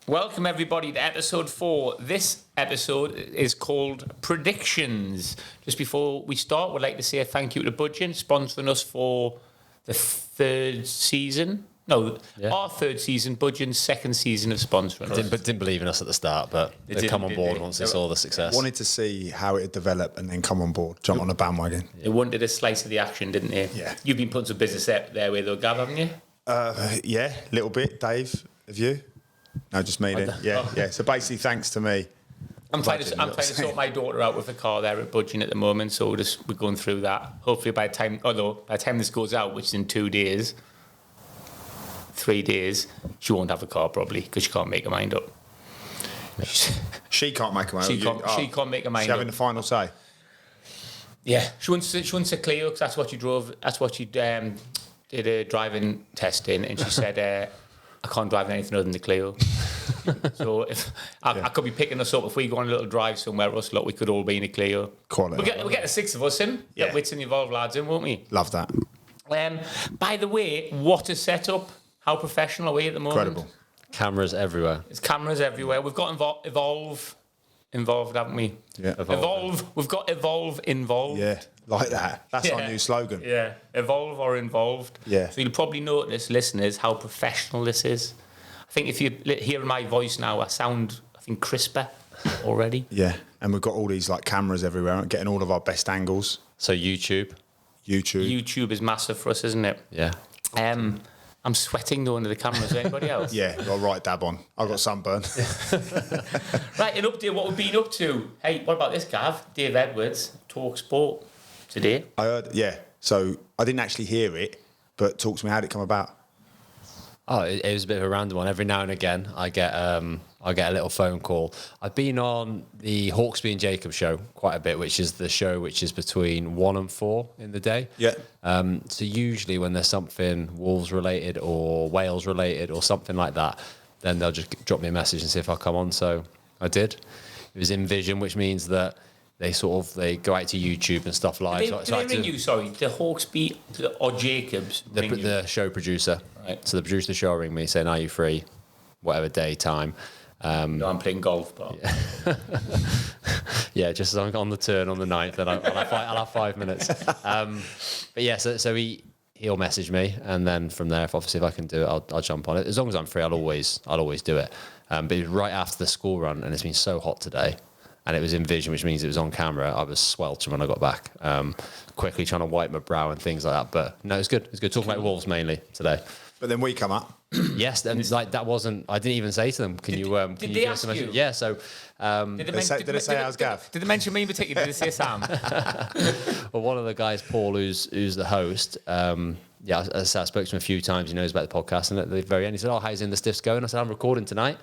Welcome everybody to episode 4. This episode is called Predictions. Just before we start, we'd like to say a thank you to Budgeon, sponsoring us for the third season. Our third season, Budgeon's second season of sponsoring us. Didn't believe in us at the start, but they've come on board once they saw the success. Wanted to see how it would develop and then come on board, jump on a bandwagon. They wanted a slice of the action, didn't they? Yeah. You've been putting some business out there with, though, Gav, haven't you? Yeah, a little bit. Dave, have you? No, just me then. Yeah. So basically, thanks to me. I'm trying to sort my daughter out with a car there at Budgeon at the moment, so we're going through that. Hopefully by the time this goes out, which is in 3 days, she won't have a car probably because she can't make her mind up. She can't make her mind up. She can't make her mind She's up. having the final say. Yeah, she wants a Clio because that's what she drove. That's what she did a driving test in, and she said, I can't drive anything other than the Clio. So if I could be picking us up if we go on a little drive somewhere, Russell, we could all be in a Clio. Quality. We'll get the 6 of us in. Yeah. Get Wits and Evolve lads in, won't we? Love that. By the way, what a setup. How professional are we at the moment? Incredible. Cameras everywhere. There's cameras everywhere. We've got Evolve involved, haven't we? Yeah. Evolve. We've got Evolve involved. Yeah, like that. That's our new slogan. Yeah, evolve or involved. Yeah. So you'll probably notice, listeners, how professional this is. I think if you hear my voice now, I sound, crisper already. Yeah, and we've got all these like cameras everywhere, getting all of our best angles. So YouTube. YouTube is massive for us, isn't it? Yeah. I'm sweating though under the cameras. Anybody else? Yeah, got right dab on. I've got sunburn. Right, an update what we've been up to. Hey, what about this, Gav? Dave Edwards, Talk Sport today. I heard, yeah. So I didn't actually hear it, but talk to me, how did it come about? Oh, it was a bit of a random one. Every now and again, I get a little phone call. I've been on the Hawksby and Jacob show quite a bit, which is the show which is between 1 and 4 in the day. Yeah. So usually when there's something Wolves related or Wales related or something like that, then they'll just drop me a message and see if I'll come on. So I did. It was in Vision, which means that they go out to YouTube and stuff live. Did they ring you? Sorry, the Hawksby or Jacobs? The show producer. Right. So the producer of the show ring me saying, "Are you free? Whatever day, time." No, I'm playing golf, but yeah, just as I'm on the turn on the 9th, then I'll have 5 minutes. But yeah, so he'll message me, and then from there, if I can do it, I'll jump on it. As long as I'm free, I'll always do it. But it was right after the school run, and it's been so hot today. And it was in Vision, which means it was on camera. I was sweltering when I got back, quickly trying to wipe my brow and things like that. But no, it's good. It's good. Talking about Wolves mainly today. But then we come up. Yes, and like that wasn't. I didn't even say to them. Can you did you they give ask us a you? Yeah. So Did they say how's Gav? Did they mention me in particular? Did they say Sam? well, one of the guys, Paul, who's the host. Yeah, as I said, I spoke to him a few times. He knows about the podcast, and at the very end, he said, "Oh, how's in the stiffs going?" I said, "I'm recording tonight."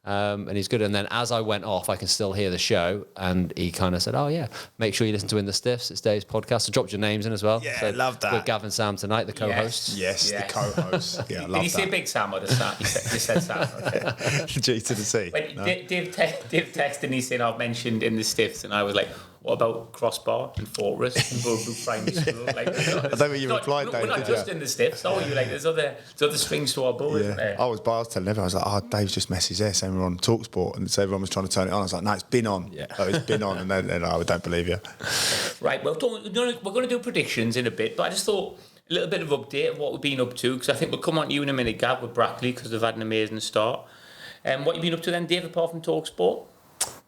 And he's good. And then as I went off, I can still hear the show. And he kind of said, "Oh, yeah, make sure you listen to In the Stiffs. It's Dave's podcast." I dropped your names in as well. Yeah, love that. With Gav and Sam tonight, the co-hosts. Yes, the co-host. Yeah, I love that. Did he say Big Sam or the Sam? He said Sam. Okay. The G to the C. When No? Dave texted and he said, I've mentioned In the Stiffs. And I was like, what about Crossbar and Fortress and Bullbrook Primary School? Like, I don't think you replied, Dave, We're not did just you? In the Stiffs. Oh, you're like, there's other strings to our bow, isn't there? I was telling everyone, I was like, "Oh, Dave's just messaged there saying we're on TalkSport," and so everyone was trying to turn it on. I was like, "No, it's been on." Yeah. Oh, it's been on, and then I don't believe you. Right, well, we're going to do predictions in a bit, but I just thought a little bit of update of what we've been up to, because I think we'll come on to you in a minute, Gav, with Brackley, because they've had an amazing start. What have you been up to then, Dave, apart from TalkSport?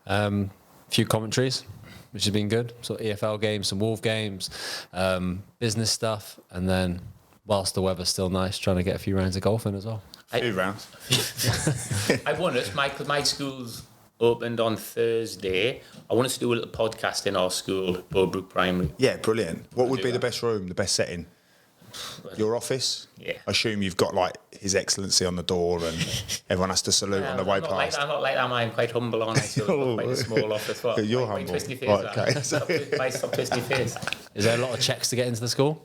A few commentaries, which has been good. So EFL games, some Wolf games, business stuff, and then whilst the weather's still nice, trying to get a few rounds of golf in as well. A few rounds. I want us, my school's opened on Thursday. I want us to do a little podcast in our school, Bullbrook Primary. Yeah, brilliant. What would be the best room, the best setting? Your office? Yeah. I assume you've got like His Excellency on the door and everyone has to salute on the way past. I'm not like that, I'm quite humble on it, so I've got quite a small office. What? You're Why humble. twist your face, Right, okay. Stop twisting your face. Is there a lot of checks to get into the school?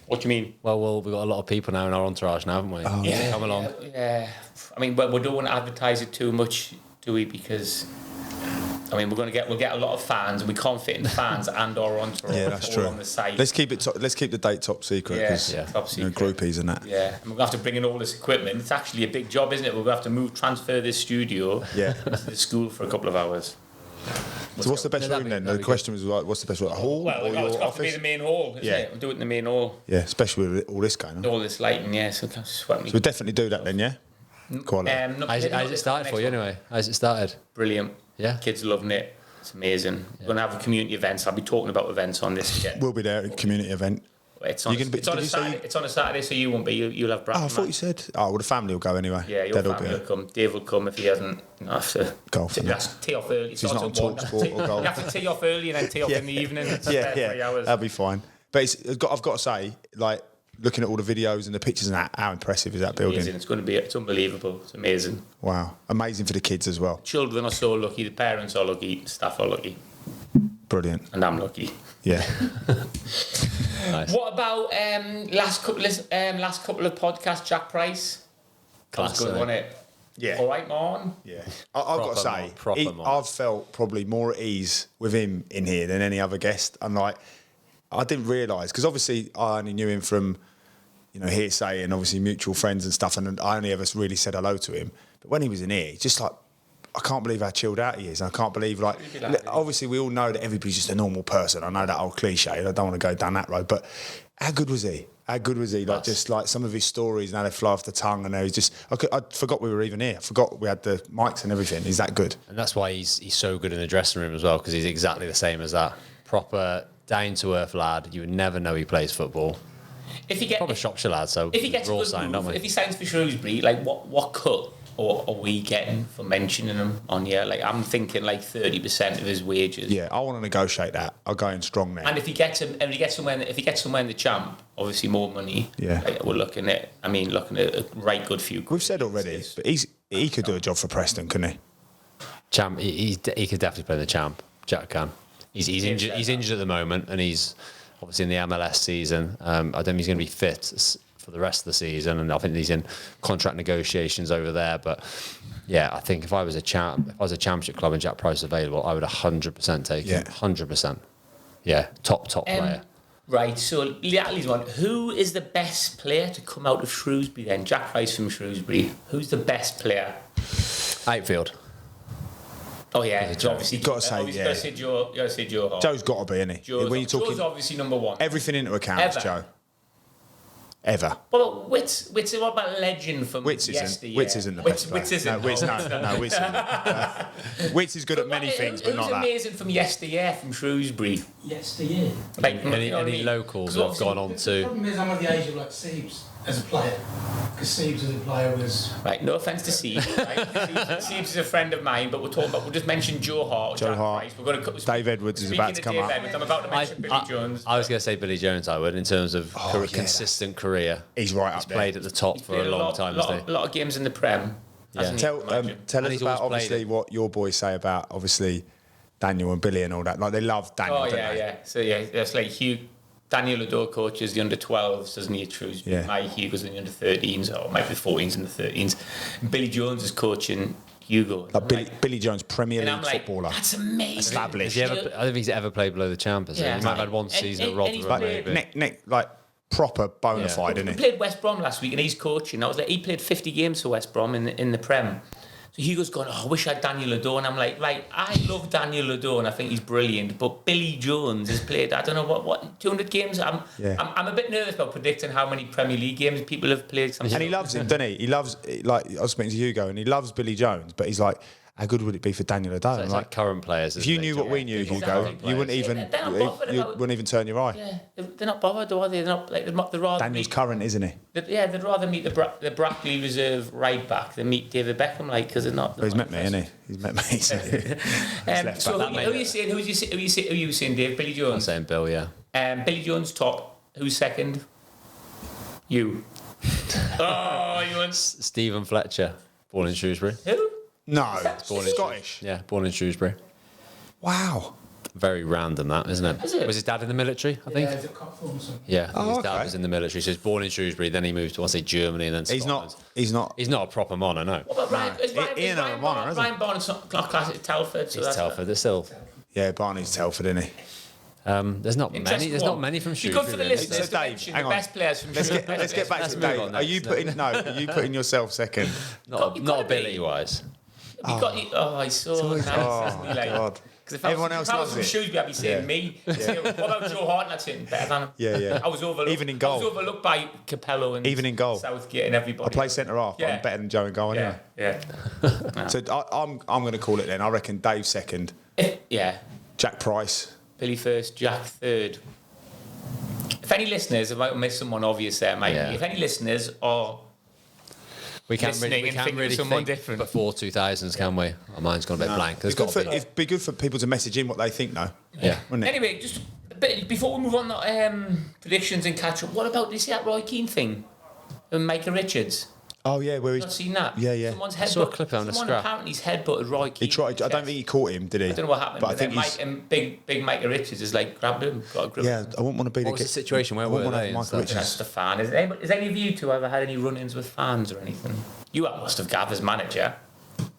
What do you mean? Well, we've got a lot of people now in our entourage now, haven't we? Oh, Yeah, Come along. Yeah. I mean, we don't want to advertise it too much, do we? Because I mean, we'll get a lot of fans, and we can't fit in the fans and our entourage that's all true. on the site. Let's keep the date top secret. Yeah, 'Cause, top secret. groupies and that. Yeah, and we're gonna have to bring in all this equipment. It's actually a big job, isn't it? We're gonna have to transfer this studio Yeah. to the school for a couple of hours. So what's the best room then? The question was like, what's the best room? A hall Well, or it's your got to be office? the main hall, isn't it? We'll do it in the main hall. Yeah, especially with all this going on. All this lighting, yeah. So sweat me. So we'll definitely do that then, yeah? Quality. How's it started for you anyway? How's it started? Brilliant. Yeah. Kids are loving it. It's amazing. We're going to have community events. I'll be talking about events on this again. We'll be there at a community event. It's on, You're gonna be- it's on did a you say Saturday. It's on a Saturday, so you won't be. You'll have Brackley. Oh, I thought you said. Oh, well, the family will go anyway. Yeah, your They'll family be will come. Dave will come if he hasn't. Have to Golf, He innit? has to tee off early. He's not on TalkSport or golf. You have to tee off early and then tee off in the evening. It's just Yeah, 3 hours. that'll be fine. But I've got to say, like, looking at all the videos and the pictures and that, how impressive is that building? Amazing. It's going to be. It's unbelievable. It's amazing. Wow. Amazing for the kids as well. Children are so lucky. The parents are lucky. Staff are lucky, Brilliant. and I'm lucky. Yeah. Nice. What about last couple of podcasts? Jack Price. That was Class, good, innit? wasn't it? Yeah. All right, Martin. Yeah. I've got to say, I've felt probably more at ease with him in here than any other guest. And like, I didn't realise, because obviously I only knew him from, hearsay and obviously mutual friends and stuff, and I only ever really said hello to him. But when he was in here, just like, I can't believe how chilled out he is. And I can't believe, like, obviously we all know that everybody's just a normal person. I know that old cliche. I don't want to go down that road. But how good was he? How good was he? Like, just like some of his stories, now they fly off the tongue, and he's just, I forgot we were even here. I forgot we had the mics and everything. He's that good. And that's why he's so good in the dressing room as well, because he's exactly the same as that. Proper, down-to-earth lad. You would never know he plays football. If you get Proper Shropshire lad, so if he gets we're all a good signed, move, aren't we? if he signs for Shrewsbury, like what cut are we getting for mentioning him on here? Like, I'm thinking like 30% of his wages. Yeah, I want to negotiate that. I'll go in strong there. And if he gets somewhere in the champ, obviously more money. Yeah. Like, we're looking at a right good few. We've said already, but he could do a job for Preston, couldn't he? Champ, he could definitely play the champ. Jack can. He's injured. He's injured at the moment, and he's obviously in the MLS season. I don't think he's going to be fit for the rest of the season, and I think he's in contract negotiations over there. But yeah, I think if I was a championship club and Jack Price available, I would 100% take him. 100%. Yeah, top player. Right, so Natalie's one. Who is the best player to come out of Shrewsbury then? Jack Price from Shrewsbury. Who's the best player? Outfield. Oh yeah, it's obviously. Got to say, obviously yeah. You got to say Joe Hart. Joe's got to be, isn't he? Joe's obviously number one. Everything into account, Ever. Joe. Ever. Well, Wits, what about legend from Wits yesteryear? isn't the best player. Wits isn't. No, Wits isn't. Wits is good at many things, but not Who's that. amazing from yesteryear, from Shrewsbury? Yesteryear. Like, Any locals that have gone on The to... problem is I'm of the age of like Siebes as a player, because Siebes as a player was. Right, no offence to Siebes. Right? Siebes is a friend of mine, but we'll just mention Joe Hart. Joe Hart. Price. We're going to Dave Edwards is about to come up. I'm about to mention Billy Jones. I was going to say Billy Jones, I would, in terms of consistent career. He's right He's up there. played at the top for a long time, hasn't he? A lot of games in the Prem. hasn't he? Tell And us he's about always obviously played what your boys say about obviously Daniel and Billy and all that. Like they love Daniel. Oh don't yeah, they? yeah. So yeah, that's like Daniel Adore coaches the under 12s, doesn't he? Shrewsbury. Yeah. My Hugo's in the under 13s, or might be 14s and the 13s. And Billy Jones is coaching Hugo. Like Billy Jones, Premier and League I'm like, footballer. that's amazing. Established. I don't think he's ever played below the champ, has he? Yeah. He might have had one season at Rotherham, maybe. Like proper bona Yeah. fide, We isn't he? played West Brom last week and he's coaching. I was like, he played 50 games for West Brom in the Prem. So Hugo's going, I wish I had Daniel Adore. And I'm like, right, I love Daniel Adore and I think he's brilliant. But Billy Jones has played, I don't know, what 200 games? I'm a bit nervous about predicting how many Premier League games people have played. And he loves him, doesn't he? He loves, like, I was speaking to Hugo, and he loves Billy Jones, but he's like, how good would it be for Daniel Adore? So I'm it's like current players. if you knew what we knew, Hugo, you wouldn't even, They're not bothered you about- wouldn't even turn your eye. Yeah, they're not bothered, are they? They're not like they'd rather Daniel's meet, current, isn't he? they'd rather meet the Brackley reserve right back than meet David Beckham, like, because they're not. Well, he's met me, isn't he? He's met me. So left So back. who are you saying? Who are you saying, Dave? Billy I'm Jones. saying Bill, yeah. Billy Jones top. Who's second? You. Oh, you want Stephen Fletcher, born in Shrewsbury. who? No, Born in Scottish. Yeah, born in Shrewsbury. Wow. Very random, that, isn't it? Is it? Was his dad in the military, I think? Yeah, he's at Cockthorne or something. Yeah, Oh, his dad okay. was in the military. So he was born in Shrewsbury, then he moved to, I say, Germany and then Scotland. He's not. He's not a proper mono, no. What about Ryan? Is Ryan, Ian is Ryan, O'Connor, Barnes, isn't Ryan Barnes not class at Telford? So He's that's Telford, they're still... Yeah, Barney's Telford, isn't he? There's not many. Interesting There's one. not many from Be Shrewsbury. good for the really. listeners So to Dave, mention hang the on. best players from Let's Shrewsbury. get back Let's to move Dave. on Are you next. putting yourself second? Not ability-wise. You got I saw nice, hasn't he, like? God. 'Cause if I was- Everyone else if I was loves from it. Shrewsbury, I'd be saying me. Saying, what about Joe Hart? That's it. Better than him. Yeah. I was overlooked. Even in goal. I was overlooked by Capello and Even in goal. Southgate and everybody. I play centre half. Yeah. I'm better than Joe in goal Yeah, anyway. yeah. So I'm going to call it then. I reckon Dave second, Yeah. Jack Price. Billy first, Jack third. If any listeners, I might miss someone obvious there, mate. Yeah. If any listeners are We can't listening really, we and can't thinking of really someone think different. before 2000s, can we? Our mind's gone a bit blank. There's got to be. It'd be good for people to message in what they think, though. Yeah. Wouldn't it? Anyway, just a bit before we move on to predictions and catch up, what about, did you see that Roy Keane thing? And Micah Richards? Oh yeah, where he's Not seen that? Yeah. Someone's saw a headbutt. clip on a Someone scrap. apparently's headbutted Roy Keane. he tried. I don't think he caught him, did he? I don't know what happened, but I think then he's. Mike and big Micah Richards is like grabbed him, got a grip. Yeah, I wouldn't want to be What was the situation? Where I were wouldn't want to they? have and Michael stuff? Richards. Just a fan. Is any of you two ever had any run-ins with fans or anything? You must have, Gav, as manager.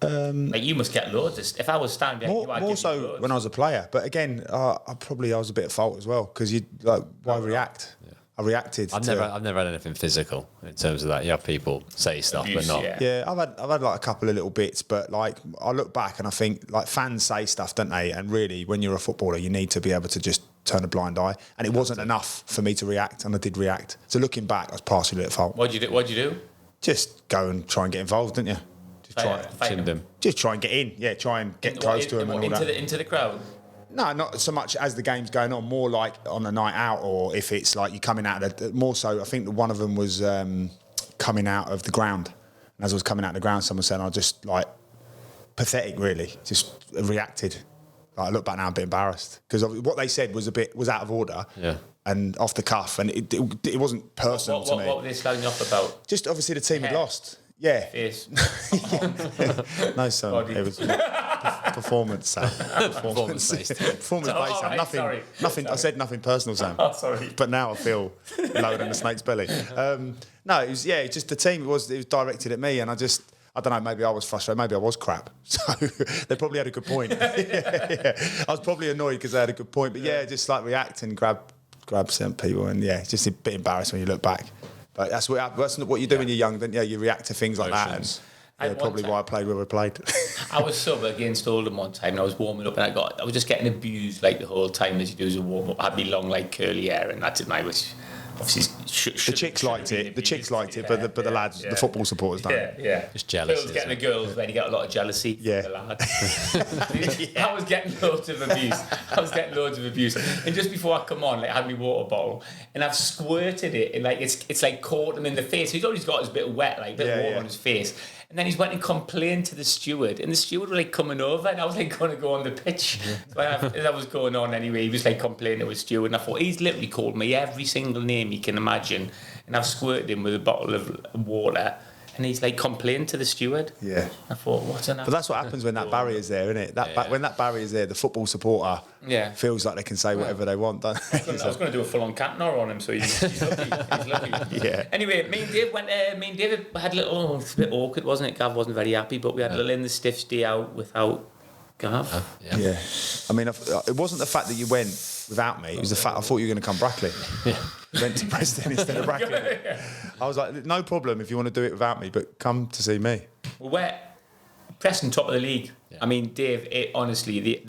Like you must get loads. If I was standing behind you, I'd More give you so loads. when I was a player, but again, I was a bit at fault as well because you like why react? I reacted. I've never had anything physical in terms of that. You have people say stuff, Abuse, but not. yeah. Yeah, I've had like a couple of little bits, but like I look back and I think like fans say stuff, don't they? And really, when you're a footballer, you need to be able to just turn a blind eye. And it wasn't enough for me to react, and I did react. So looking back, I was partially at fault. What'd you do? Just go and try and get involved, didn't you? Fight Chinned him. Just try and get in. Yeah, try and get close to him and all that. Into the crowd. No, not so much as the game's going on. More like on a night out, or if it's like you're coming out of the. More so, I think that one of them was coming out of the ground, and as I was coming out of the ground, someone said, "I just like pathetic, really." Just reacted. Like, I look back now, I'm a bit embarrassed because what they said was out of order. Yeah. And off the cuff, and it wasn't personal to me. What were they slagging off about? Just obviously the team had Hair. lost. Yeah. Face. No, son. Body. It was performance, Sam. Performance-based. Performance-based, Oh, Sam. right, Nothing. sorry. Nothing. I said nothing personal, Sam. Oh, sorry. But now I feel lower than a snake's belly. No, it was just the team. It was directed at me, and I don't know. Maybe I was frustrated. Maybe I was crap. So they probably had a good point. Yeah. I was probably annoyed because they had a good point. But just like react and grab certain people, and it's just a bit embarrassed when you look back. But that's what you do when you're young, don't you? You react to things like Emotions. that. And probably why I played where I played. I was sub against Oldham one time and I was warming up and I was just getting abused like the whole time as you do as a warm up. I had me long like curly hair and that's it, mate, which obviously The chicks liked it. The chicks liked it, but the lads, the football supporters don't. Yeah. Just jealous, Girls getting the isn't girls when you get a lot of jealousy from Yeah. the lads. I was getting loads of abuse. And just before I come on, like I had my water bottle and I've squirted it and like it's like caught him in the face. He's always got his bit wet, like a bit of water on his face. And then he's went and complained to the steward, and the steward was like coming over, and I was like going to go on the pitch. So as that was going on anyway, he was like complaining to his steward, and I thought he's literally called me every single name he can imagine, and I've squirted him with a bottle of water, and he's like complaining to the steward. Yeah. I thought, what's an? But that's what happens when that barrier's there, isn't it? When that barrier's there, the football supporter feels like they can say whatever they want, don't they? I was going to do a full-on Cantona on him, so he's lucky. He's lucky. Yeah. Anyway, me and David had a little. It was a bit awkward, wasn't it? Gav wasn't very happy, but we had a little in the stiffs day out without Gav. Yeah. I mean, it wasn't the fact that you went without me. It was the fact I thought you were going to come Brackley. You went to Preston instead of Brackley. I was like, no problem if you want to do it without me, but come to see me. Well, we're Preston top of the league. Yeah. I mean, Dave, honestly,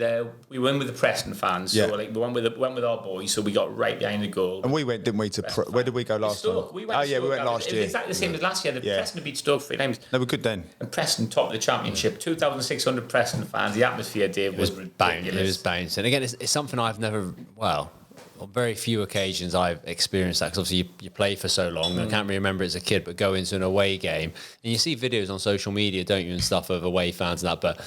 we went with the Preston fans. So like we went with our boys, so we got right behind the goal. And we went, didn't we? Where did we go last time? Stoke. We went we went last year. Exactly the same as last year. Preston had beat Stoke 3 times. They were good then. And Preston top of the championship. 2,600 Preston fans. The atmosphere, Dave, was ridiculous. It was bouncing. Again, it's something I've never. Well, on very few occasions I've experienced that because obviously you play for so long. I can't really remember as a kid, but go into an away game and you see videos on social media, don't you, and stuff of away fans and that. But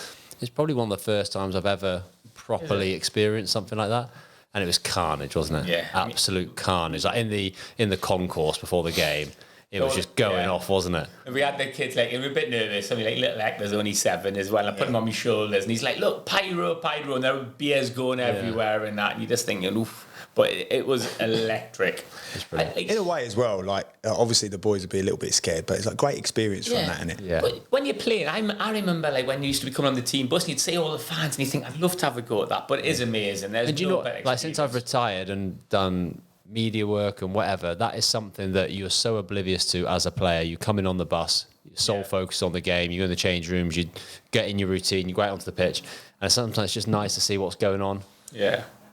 it's probably one of the first times I've ever properly experienced something like that. And it was carnage, wasn't it? Yeah. Absolute carnage. Like in the concourse before the game, It was just going off, wasn't it? And we had the kids, like, we were a bit nervous. I mean, like, little Hector's only 7 as well. I put him on my shoulders, and he's like, look, pyro, pyro. And there were beers going everywhere and that. And you're just thinking, oof. But it was electric. In a way as well, like, obviously the boys would be a little bit scared, but it's like great experience from that, isn't it? Yeah. But when you're playing, I remember, like, when you used to be coming on the team bus, and you'd see all the fans, and you think, I'd love to have a go at that. But it is amazing. There's And you know, like, since I've retired and done media work and whatever, that is something that you're so oblivious to as a player. You come in on the bus, you're sole focused on the game, you go in the change rooms, you get in your routine, you go out onto the pitch, and sometimes it's just nice to see what's going on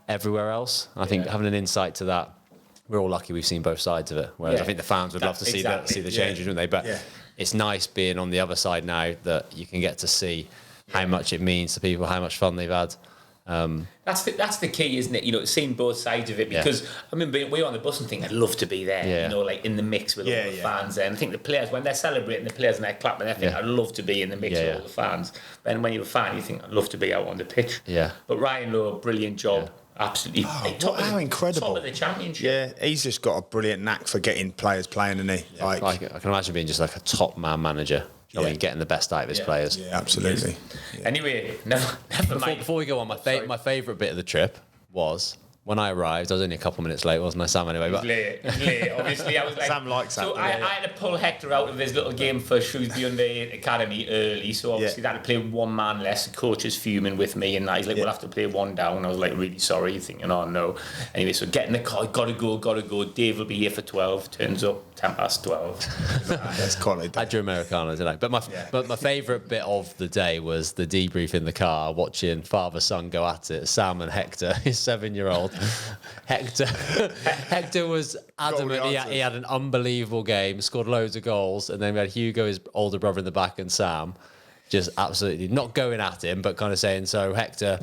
everywhere else. I think having an insight to that, we're all lucky we've seen both sides of it, whereas I think the fans would love to see the change room, wouldn't they? But it's nice being on the other side now that you can get to see how much it means to people, how much fun they've had. That's the key, isn't it? You know, seeing both sides of it, because I mean, we were on the bus and think I'd love to be there. You know, like in the mix with all the fans there. And I think the players, when they're celebrating, the players and they're clapping, they think I'd love to be in the mix with all the fans. Then when you're a fan, you think I'd love to be out on the pitch. But Ryan Lowe, brilliant job. Absolutely. How incredible. Top of the championship. Yeah, he's just got a brilliant knack for getting players playing, isn't he? Like, I can imagine being just like a top man manager. I mean, getting the best out of his players. Yeah, absolutely. Yeah. Anyway, never mind. Before we go on, my favourite bit of the trip was when I arrived. I was only a couple of minutes late, wasn't I, Sam? Anyway, but Late. Obviously, I was like, Sam likes that. So I had to pull Hector out of his little game for Shrewsbury Under Academy early. So obviously, that had to play one man less. The coach is fuming with me, and he's like, "We'll have to play one down." I was like, "Really sorry," thinking, "Oh no." Anyway, so get in the car. Gotta go. Dave will be here for 12. Turns up 12:10. That's quality. I drew Americano, didn't I? But my favourite bit of the day was the debrief in the car, watching father son go at it. Sam and Hector, his 7-year-old. Hector was adamant he had an unbelievable game, scored loads of goals, and then we had Hugo, his older brother, in the back, and Sam just absolutely not going at him, but kind of saying, "So Hector,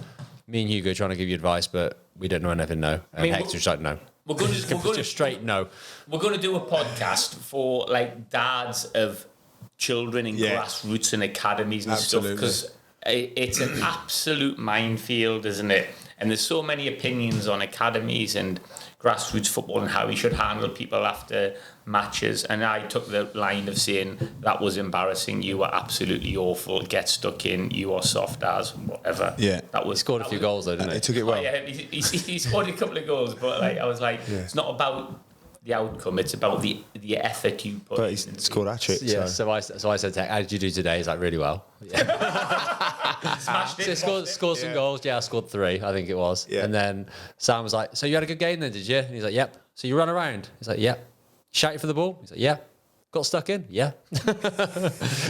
me and Hugo trying to give you advice, but we don't know anything, no." And Hector's like, "No." We're going to straight no. We're going to do a podcast for like dads of children in grassroots and academies and stuff, because it's an absolute minefield, isn't it? And there's so many opinions on academies and grassroots football and how we should handle people after matches. And I took the line of saying that was embarrassing. You were absolutely awful. Get stuck in. You are soft as whatever. Yeah, scored a few goals though, didn't he? He took it well. He scored a couple of goals, but like I was like, it's not about the outcome. It's about the effort you put. But he scored a trick. Yeah. So I said to him, "How did you do today?" He's like, "Really well." Smashed it. So scored some goals. Yeah, I scored 3, I think it was. Yeah. And then Sam was like, "So you had a good game then, did you?" And he's like, "Yep." "So you run around?" He's like, "Yep." "Shouted for the ball?" He's like, "Yeah." "Got stuck in?" "Yeah."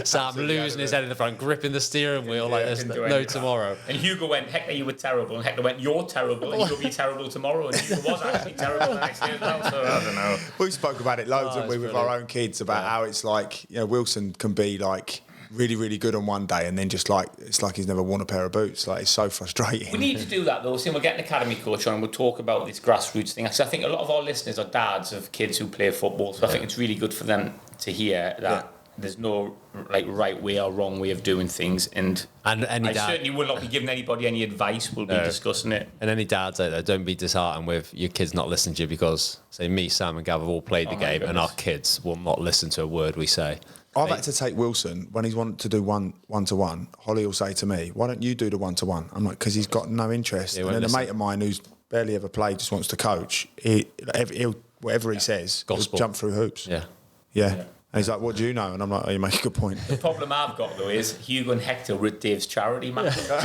Sam losing his head in the front, gripping the steering wheel like there's no tomorrow. And Hugo went, "Hector, you were terrible." And Hector went, "You're terrible, and you'll be terrible tomorrow." And Hugo was actually terrible the next day as well. So I don't know. We spoke about it loads, didn't we, with our own kids, about how it's like, you know, Wilson can be like really, really good on one day, and then just like it's like he's never worn a pair of boots. Like, it's so frustrating. We need to do that though. So we'll get an academy coach on and we'll talk about this grassroots thing. So I think a lot of our listeners are dads of kids who play football. So I think it's really good for them to hear that there's no like right way or wrong way of doing things. And any I dad certainly will not be giving anybody any advice. We'll be discussing it. And any dads out there, don't be disheartened with your kids not listening to you, because say me, Sam and Gav have all played the game and our kids will not listen to a word we say. I've had to take Wilson when he's wanted to do one-to-one. Holly will say to me, "Why don't you do the one-to-one?" I'm like, "Because he's got no interest." And then a mate of mine who's barely ever played just wants to coach. He'll whatever he says, he'll jump through hoops. Yeah. And he's like, "What do you know?" And I'm like, "Oh, you make a good point." The problem I've got though is Hugo and Hector were at Dave's charity match. So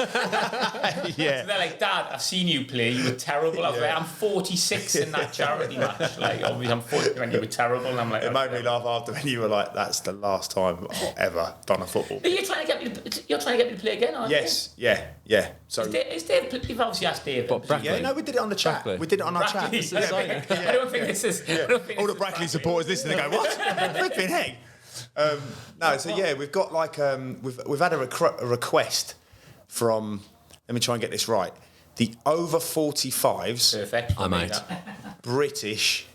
they're like, "Dad, I've seen you play. You were terrible." I was like, "I'm 46 in that charity match. Like, obviously, I'm 40 when you were terrible." And I'm like, it made me laugh after when you were like, "That's the last time I've ever done a football." But you're trying to get me to play again, aren't you? Yes, yeah. So Is Dave? You've obviously asked Dave. Brackley? no, we did it on the chat. Brackley. We did it on our chat. Brackley. I don't think this is. All the Brackley supporters listening, they go, "What? Flipping heck!" No, so yeah, we've got like we've had a request from. Let me try and get this right. The over 45s. Perfect. I'm out. British.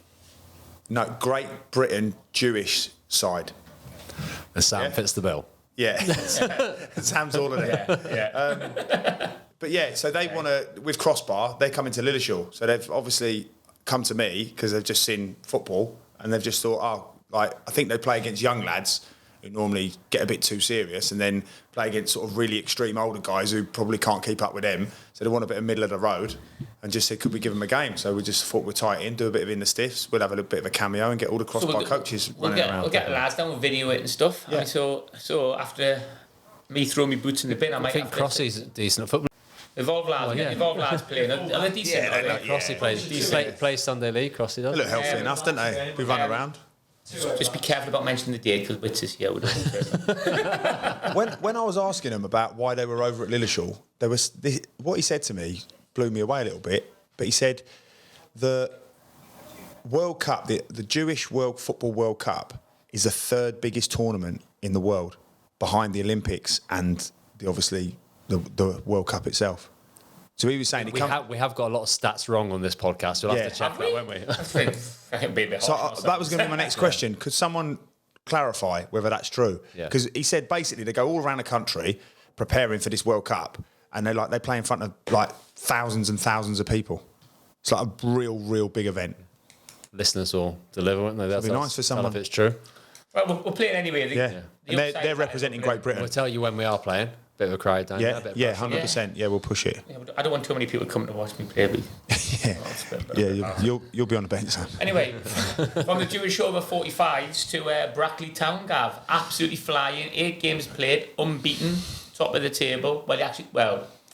No, Great Britain Jewish side. And Sam fits the bill. Yeah, Sam's all of it. Yeah. But yeah, so they want to with Crossbar. They're coming to Lilleshall, so they've obviously come to me because they've just seen football and they've just thought, "Oh, like I think they play against young lads who normally get a bit too serious, and then play against sort of really extreme older guys who probably can't keep up with them. So they want a bit of middle of the road, and just said, could we give them a game? So we just thought we'd tie it in, do a bit of in the stiffs. We'll have a little bit of a cameo and get all the crossbar coaches running around. We'll get the lads down, we'll video it and stuff. Yeah. I mean, so after me throwing my boots in the bin, I think Crossy's decent at football. Evolve lads playing. Are they decent? Yeah, Crossy plays Sunday League. Crossy does. They look healthy enough, don't they? We run around. Just be careful about mentioning the date because Wits is here. When I was asking him about why they were over at Lilleshall, what he said to me blew me away a little bit. But he said the World Cup, the Jewish Football World Cup, is the third biggest tournament in the world, behind the Olympics and obviously the World Cup itself. So he was saying we have got a lot of stats wrong on this podcast. We'll have to check that, won't we? That was going to be my next question. Could someone clarify whether that's true? Because he said basically they go all around the country preparing for this World Cup, and they play in front of like thousands and thousands of people. It's like a real big event. Listeners will deliver, won't they? That'd be nice for someone. If it's true. Well, we're playing anyway. And they're representing Great Britain. We'll tell you when we are playing. Bit of a crowd down there. 100%. Yeah, we'll push it. Yeah, I don't want too many people coming to watch me play. You'll be on the bench, Sam. Anyway, from the Jewish over 45s to Brackley Town, Gav, absolutely flying. 8 games played, unbeaten, top of the table.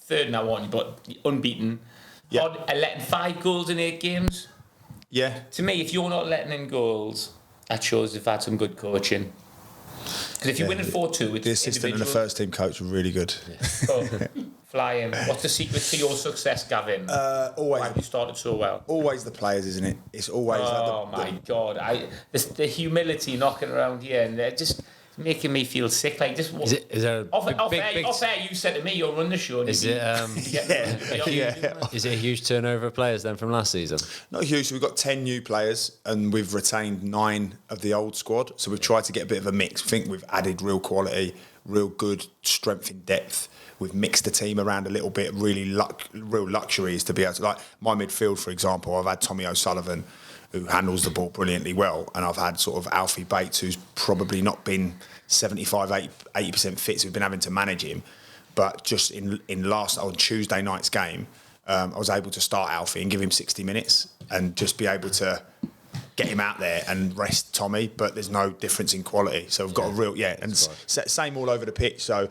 Third now on, but unbeaten. Yeah. Letting 5 goals in 8 games. Yeah. To me, if you're not letting in goals, that shows you've had some good coaching. Because if you win at 4-2, it's the assistant and the first team coach were really good. Flying. What's the secret to your success, Gavin? Always. Why have you started so well? Always the players, isn't it? It's always. Oh my God! The humility knocking around here, and they're just making me feel sick. Like just is there a off air, you said to me, "You'll run the show." Is it? Is it a huge turnover of players then from last season? Not huge. So we've got 10 new players, and we've retained 9 of the old squad. So we've tried to get a bit of a mix. I think we've added real quality, real good strength in depth. We've mixed the team around a little bit. Real luxury is to be able to, like my midfield, for example. I've had Tommy O'Sullivan, who handles the ball brilliantly well, and I've had sort of Alfie Bates, who's probably not been 75-80% fit, so we've been having to manage him. But just on Tuesday night's game, I was able to start Alfie and give him 60 minutes and just be able to get him out there and rest Tommy, but there's no difference in quality. So we've got and same all over the pitch. So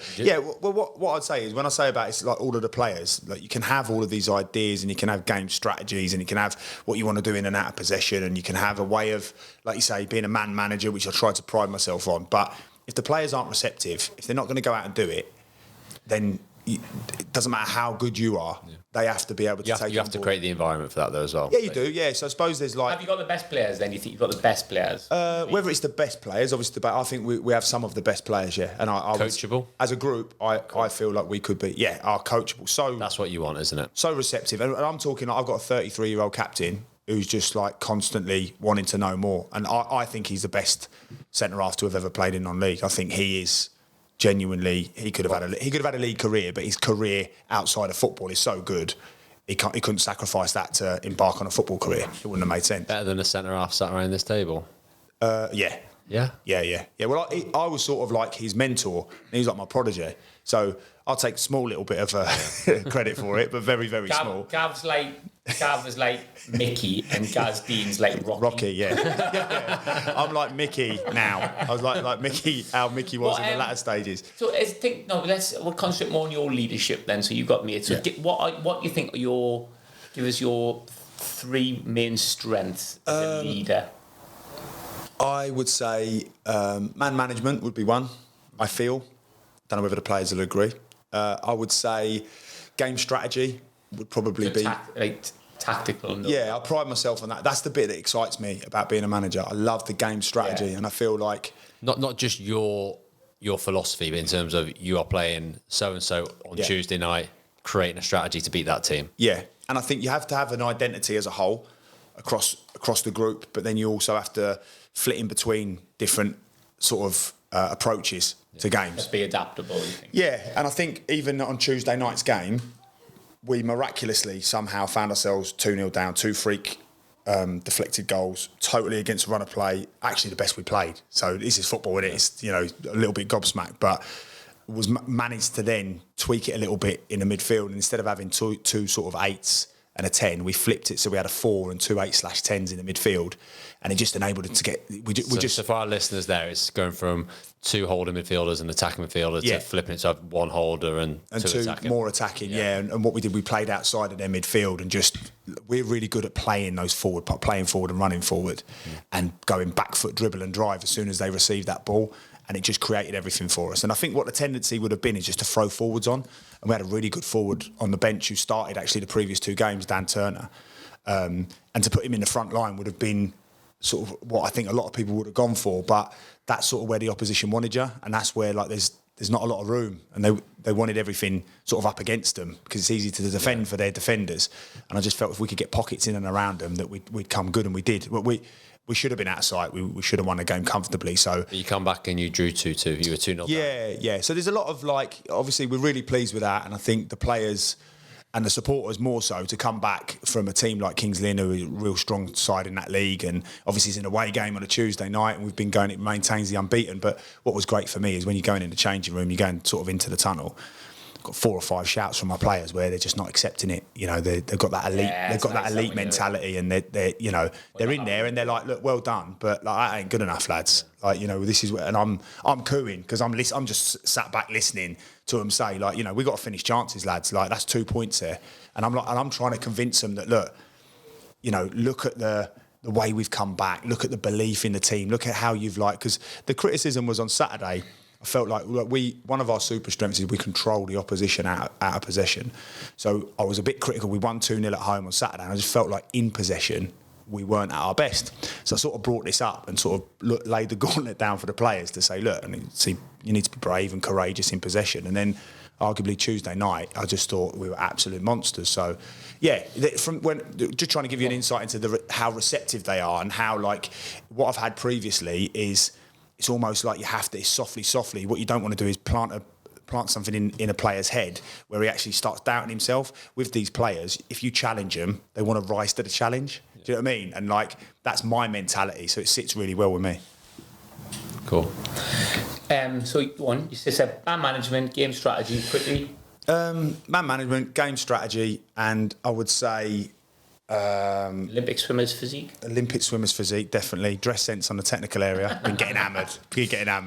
what I'd say is, when I say about it's like all of the players, like you can have all of these ideas and you can have game strategies and you can have what you want to do in and out of possession, and you can have a way of, like you say, being a man manager, which I try to pride myself on. But if the players aren't receptive, if they're not going to go out and do it, then it doesn't matter how good you are. They have to be able to take. You have to create the environment for that though as well. Yeah, you do. Yeah, so I suppose there's like. Have you got the best players? Then you think you've got the best players? Whether it's the best players, obviously, but I think we have some of the best players. Yeah, and I coachable as a group. I feel like we could be. Yeah, are coachable. So that's what you want, isn't it? So receptive, and I'm talking. I've got a 33-year-old captain who's just like constantly wanting to know more, and I think he's the best centre half to have ever played in non-league. I think he is. Genuinely, he could have had a league career, but his career outside of football is so good, he couldn't sacrifice that to embark on a football career. It wouldn't have made sense. Better than a centre half sat around this table. Yeah. Well, I was sort of like his mentor, and he was like my protege. So I'll take a small little bit of credit for it, but very, very small. Gav was like Mickey, and Gaz Dean's like Rocky. Rocky, yeah. I'm like Mickey now. I was like Mickey, how Mickey was in the latter stages. So we'll concentrate more on your leadership then. So you got me. So what you think are give us your 3 main strengths as a leader? I would say man management would be one, I feel. Don't know whether the players will agree. I would say game strategy would probably be... tactical. Yeah, I pride myself on that. That's the bit that excites me about being a manager. I love the game strategy, and I feel like... Not just your philosophy, but in terms of you are playing so-and-so on Tuesday night, creating a strategy to beat that team. Yeah, and I think you have to have an identity as a whole across the group, but then you also have to flit in between different sort of approaches to games. Just be adaptable, you think? Yeah, and I think even on Tuesday night's game, we miraculously somehow found ourselves 2-0 down, 2 freak deflected goals, totally against run of play. Actually, the best we played. So this is football, isn't it? It's, a little bit gobsmacked, but was managed to then tweak it a little bit in the midfield. And instead of having two sort of 8s and a 10, we flipped it so we had a 4 and 2 8/10s in the midfield, and it just enabled it to get. So for our listeners, there it's going from 2 holding midfielders and attacking midfielder to flipping it to have 1 holder and 2 attacking. More attacking. Yeah. And what we did, we played outside of their midfield, and we're really good at playing forward and running forward, and going back foot dribble and drive as soon as they receive that ball. And it just created everything for us. And I think what the tendency would have been is just to throw forwards on. And we had a really good forward on the bench who started actually the previous 2 games, Dan Turner. And to put him in the front line would have been sort of what I think a lot of people would have gone for. But that's sort of where the opposition wanted you. And that's where there's not a lot of room. And they wanted everything sort of up against them because it's easy to defend for their defenders. And I just felt if we could get pockets in and around them that we'd come good, and we did. But we should have been out of sight. We should have won the game comfortably. So but you come back and you drew 2-2. You were 2-0 down. Yeah. So there's a lot of obviously we're really pleased with that, and I think the players and the supporters more so to come back from a team like Kings Lynn, who are a real strong side in that league, and obviously it's an away game on a Tuesday night, and we've been going. It maintains the unbeaten. But what was great for me is when you're going in the changing room, you're going sort of into the tunnel. Got 4 or 5 shouts from my players where they're just not accepting it. They've got that elite. They've got that elite mentality, and they're in there and they're like, look, well done, but that ain't good enough, lads. This is, and I'm cooing because I'm just sat back listening to them say, we got to finish chances, lads. That's 2 points there, and I'm trying to convince them that look at the way we've come back, look at the belief in the team, look at how you've because the criticism was on Saturday. I felt like one of our super strengths is we control the opposition out of possession. So I was a bit critical. We won 2-0 at home on Saturday, and I just felt like in possession we weren't at our best. So I sort of brought this up and sort of laid the gauntlet down for the players to say, look, you need to be brave and courageous in possession. And then arguably Tuesday night, I just thought we were absolute monsters. So yeah, just trying to give you an insight into how receptive they are, and how what I've had previously is. It's almost like you have to, it's softly. What you don't want to do is plant something in a player's head where he actually starts doubting himself. With these players, if you challenge them, they want to rise to the challenge. Do you know what I mean? And that's my mentality. So it sits really well with me. Cool. So you said man management, game strategy, quickly. Man management, game strategy, and I would say. Olympic swimmers' physique, definitely. Dress sense on the technical area. Been getting hammered.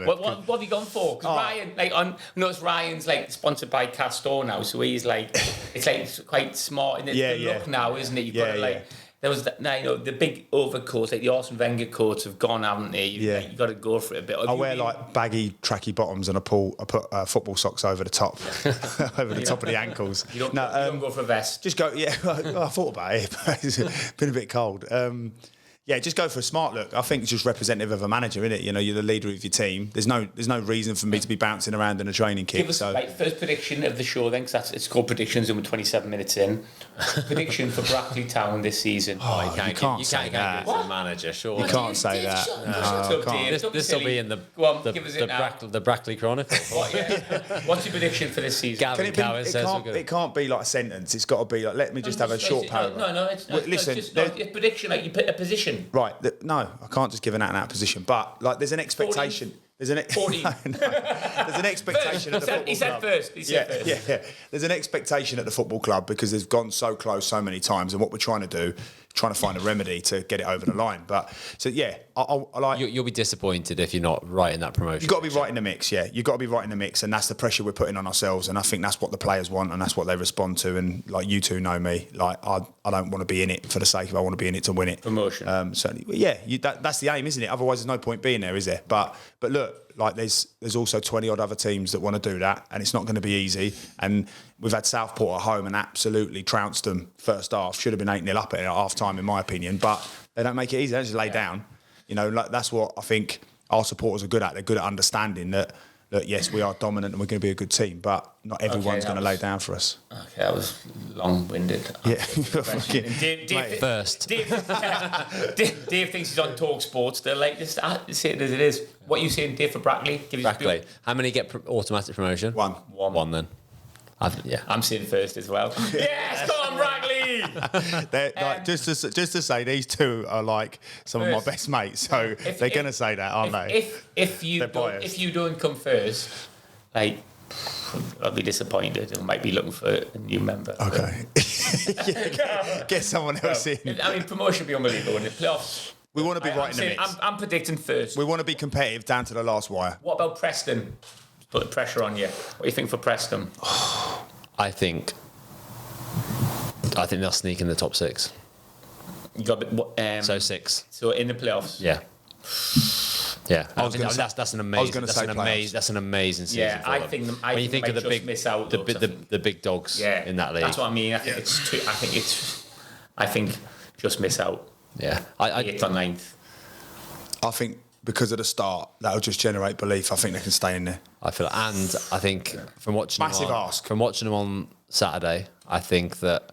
What have you gone for? Because Ryan, I notice Ryan's sponsored by Castor now, so he's it's quite smart in the look now, isn't it? You've got to there was the big overcoats, the Arsene Wenger coats have gone, haven't they? You've got to go for it a bit. I wear baggy tracky bottoms, and I put football socks over the top, over the top of the ankles. You don't go for a vest. Just go. Yeah, I thought about it, but it's been a bit cold. Just go for a smart look. I think it's just representative of a manager, isn't it? You're the leader of your team. There's no reason for me to be bouncing around in a training kit. Give us first prediction of the show then, because it's called predictions and we're 27 minutes in. Prediction for Brackley Town this season. You can't say that. As a manager, sure. You can't say that. This will be in the Brackley Chronicle. What's your prediction for this season? Gavin Cowan says it can't be like a sentence. It's got to be let me just have a short paragraph. No, it's not. Listen, it's just a prediction. You put a position. Right, no, I can't just give an out-and-out position, but there's an expectation. 40. There's an there's an expectation at the football club. He said first. Yeah. There's an expectation at the football club because they've gone so close so many times, and what we're trying to do, trying to find a remedy to get it over the line. But so yeah, I like. You'll be disappointed if you're not right in that promotion. You've got to be right in the mix. Yeah, you've got to be right in the mix, and that's the pressure we're putting on ourselves. And I think that's what the players want, and that's what they respond to. And you two know me. I don't want to be in it for the sake of. I want to be in it to win it. Promotion. Certainly. Yeah, that's the aim, isn't it? Otherwise, there's no point being there, is there? But look. There's also 20 odd other teams that want to do that, and it's not going to be easy. And we've had Southport at home and absolutely trounced them first half. Should have been 8-0 up at half time, in my opinion. But they don't make it easy. They just lay down. That's what I think our supporters are good at. They're good at understanding that yes, we are dominant and we're going to be a good team, but not everyone's going to lay down for us. Okay, that was long-winded. Yeah. Dave first. Dave thinks he's on Talk Sports. They're just say it as it is. What are you saying, Dave, for Brackley? Brackley. How many get automatic promotion? One then. I'm saying first as well. Yes, come on, Brackley! Like, just to say, these two are like some of my best mates, so they're going to say that, aren't they? If you don't come first, like, I'll be disappointed. I might be looking for a new member. Okay. Get someone else in. I mean, promotion would be unbelievable in the playoffs. We want to be right in the mix. I'm predicting first. We want to be competitive down to the last wire. What about Preston? Put the pressure on you. What do you think for Preston? I think they'll sneak in the top 6. You got So 6. So in the playoffs. Yeah. Yeah, that's an amazing season. Yeah, for I them. think when you think of the big, miss out, the big dogs in that league. That's what I mean. I think just miss out. Yeah, 8th or 9th. I think because of the start, that'll just generate belief. I think they can stay in there. I feel, and I think from watching from watching them on Saturday, I think that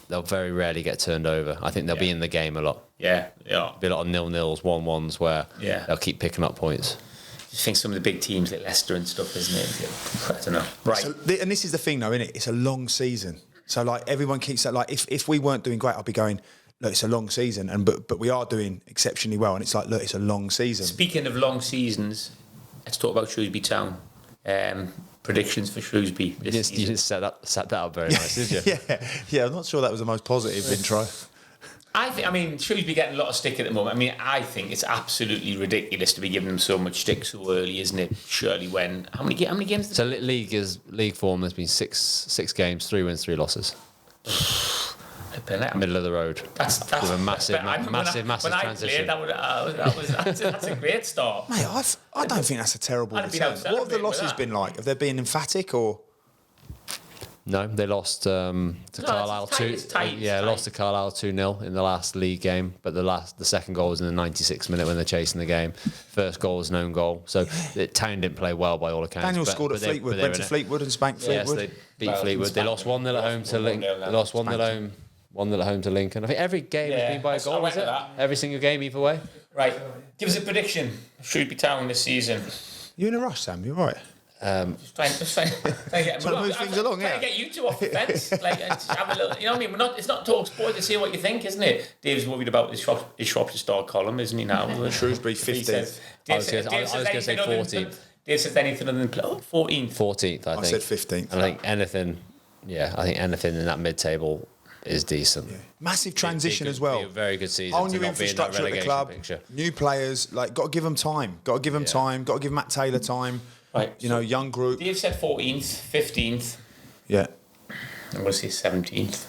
they'll very rarely get turned over. I think they'll be in the game a lot. Yeah. Be a lot of 0-0s, 1-1s where they'll keep picking up points. I think some of the big teams like Leicester and stuff, isn't it? I don't know. Right. So, and this is the thing, though, isn't it? It's a long season. So, like, everyone keeps that. Like, if we weren't doing great, I'd be going, look, it's a long season, but we are doing exceptionally well, and it's like, look, it's a long season. Speaking of long seasons, let's talk about Shrewsbury Town. Predictions for Shrewsbury. You just set that up very nice, did you? Yeah. I'm not sure that was the most positive intro. I mean, Shrewsbury getting a lot of stick at the moment. I mean, I think it's absolutely ridiculous to be giving them so much stick so early, isn't it? Surely when how many games? So league form. There's been six games, 3 wins, 3 losses. Middle of the road. That's a massive transition. That's a great start. Mate, I don't think that's a terrible return. What have the losses been like? Have they been emphatic or? No, they lost to Carlisle 2. Lost to Carlisle 2-0 in the last league game. But the second goal was in the 96th minute when they're chasing the game. First goal was an own goal. So Town didn't play well by all accounts. Daniel scored at Fleetwood. Went to Fleetwood and spanked Fleetwood. Yes, they beat Fleetwood. They lost 1-0 at home to Lincoln. They lost 1-0 at home. 1-0 at home to Lincoln. I think every game has been by a goal, is it? Every single game either way. Right. Give us a prediction. Shrewsbury Town this season. You in a rush, Sam? You're right. Just trying to move things along, trying to get you two off the fence. Like, just have a little, you know what I mean? It's not talk sport to see what you think, isn't it? Dave's worried about his Shropshire Star column, isn't he now? Shrewsbury 15th. I was going to say 14th. Dave says anything other than 14th. 14th, I think. I said 15th. I think anything in that mid-table is decent. Yeah. Massive transition as well. Be a very good season. Whole new infrastructure at the club. Picture. New players. Like, got to give them time. Got to give them time. Got to give Matt Taylor time. Right. You know, young group. Dave said 14th, 15th. Yeah. I'm going to say 17th.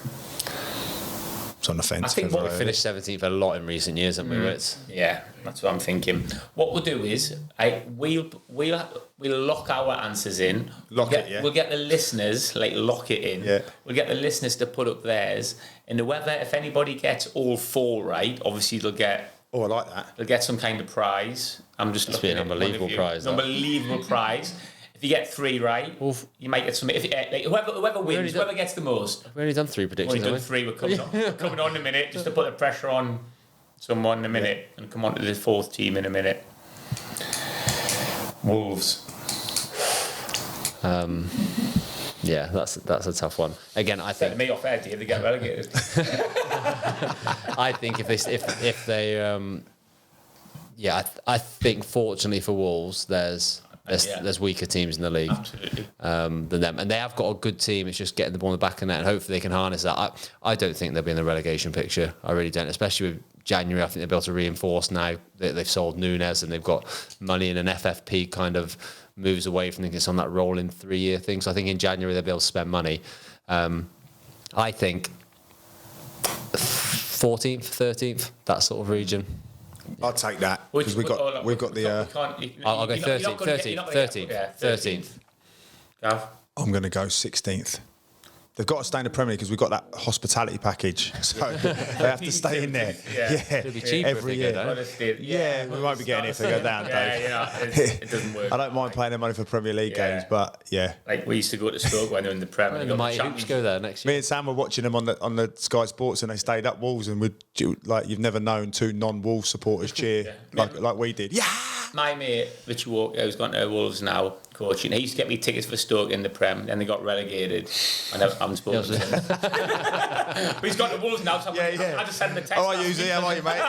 It's on the fence. I think we finished 17th a lot in recent years, haven't we? Yeah, that's what I'm thinking. What we'll do is we'll lock our answers in. We'll get the listeners, lock it in. Yeah. We'll get the listeners to put up theirs. And if anybody gets all 4 right, obviously they'll get... Oh, I like that. They'll get some kind of prize. I'm just looking at an unbelievable prize. An unbelievable prize. If you get 3 right, you might get some. Whoever wins, whoever gets the most. We've only done 3 predictions. We've only done 3. We're coming on in a minute, just to put the pressure on someone in a minute, and come on to the 4th team in a minute. Wolves. Yeah, that's a tough one. Again, I think me off air, Dave, they get relegated. I think if they I think fortunately for Wolves, there's weaker teams in the league than them, and they have got a good team. It's just getting the ball in the back of the net, and hopefully they can harness that. I don't think they'll be in the relegation picture. I really don't, especially with January. I think they'll be able to reinforce now that they've sold Nunes and they've got money in an FFP kind of moves away from thinking it's on that rolling 3-year thing. So I think in January they'll be able to spend money. I think 14th, 13th, that sort of region. I'll take that because we've got the. I'll go 13th. Gav? I'm going to go 16th. They've got to stay in the Premier League because we've got that hospitality package, so they have to stay in there. It'll be cheaper every year. We won't be getting it if they go down, Dave. It doesn't work. I don't mind paying their money for Premier League games, but like we used to go to Stoke when they were in the Premier League. The Mighty Hoops go there next year. Me and Sam were watching them on the Sky Sports, and they stayed up Wolves, and you've never known 2 non-Wolves supporters cheer like we did. Yeah. My mate, Richie Walker, who's gone to Wolves now, coaching, he used to get me tickets for Stoke in the Prem, then they got relegated. I haven't spoken to him. But he's gone to Wolves now, so I just sent him a text. All right, Husey, how are you, mate?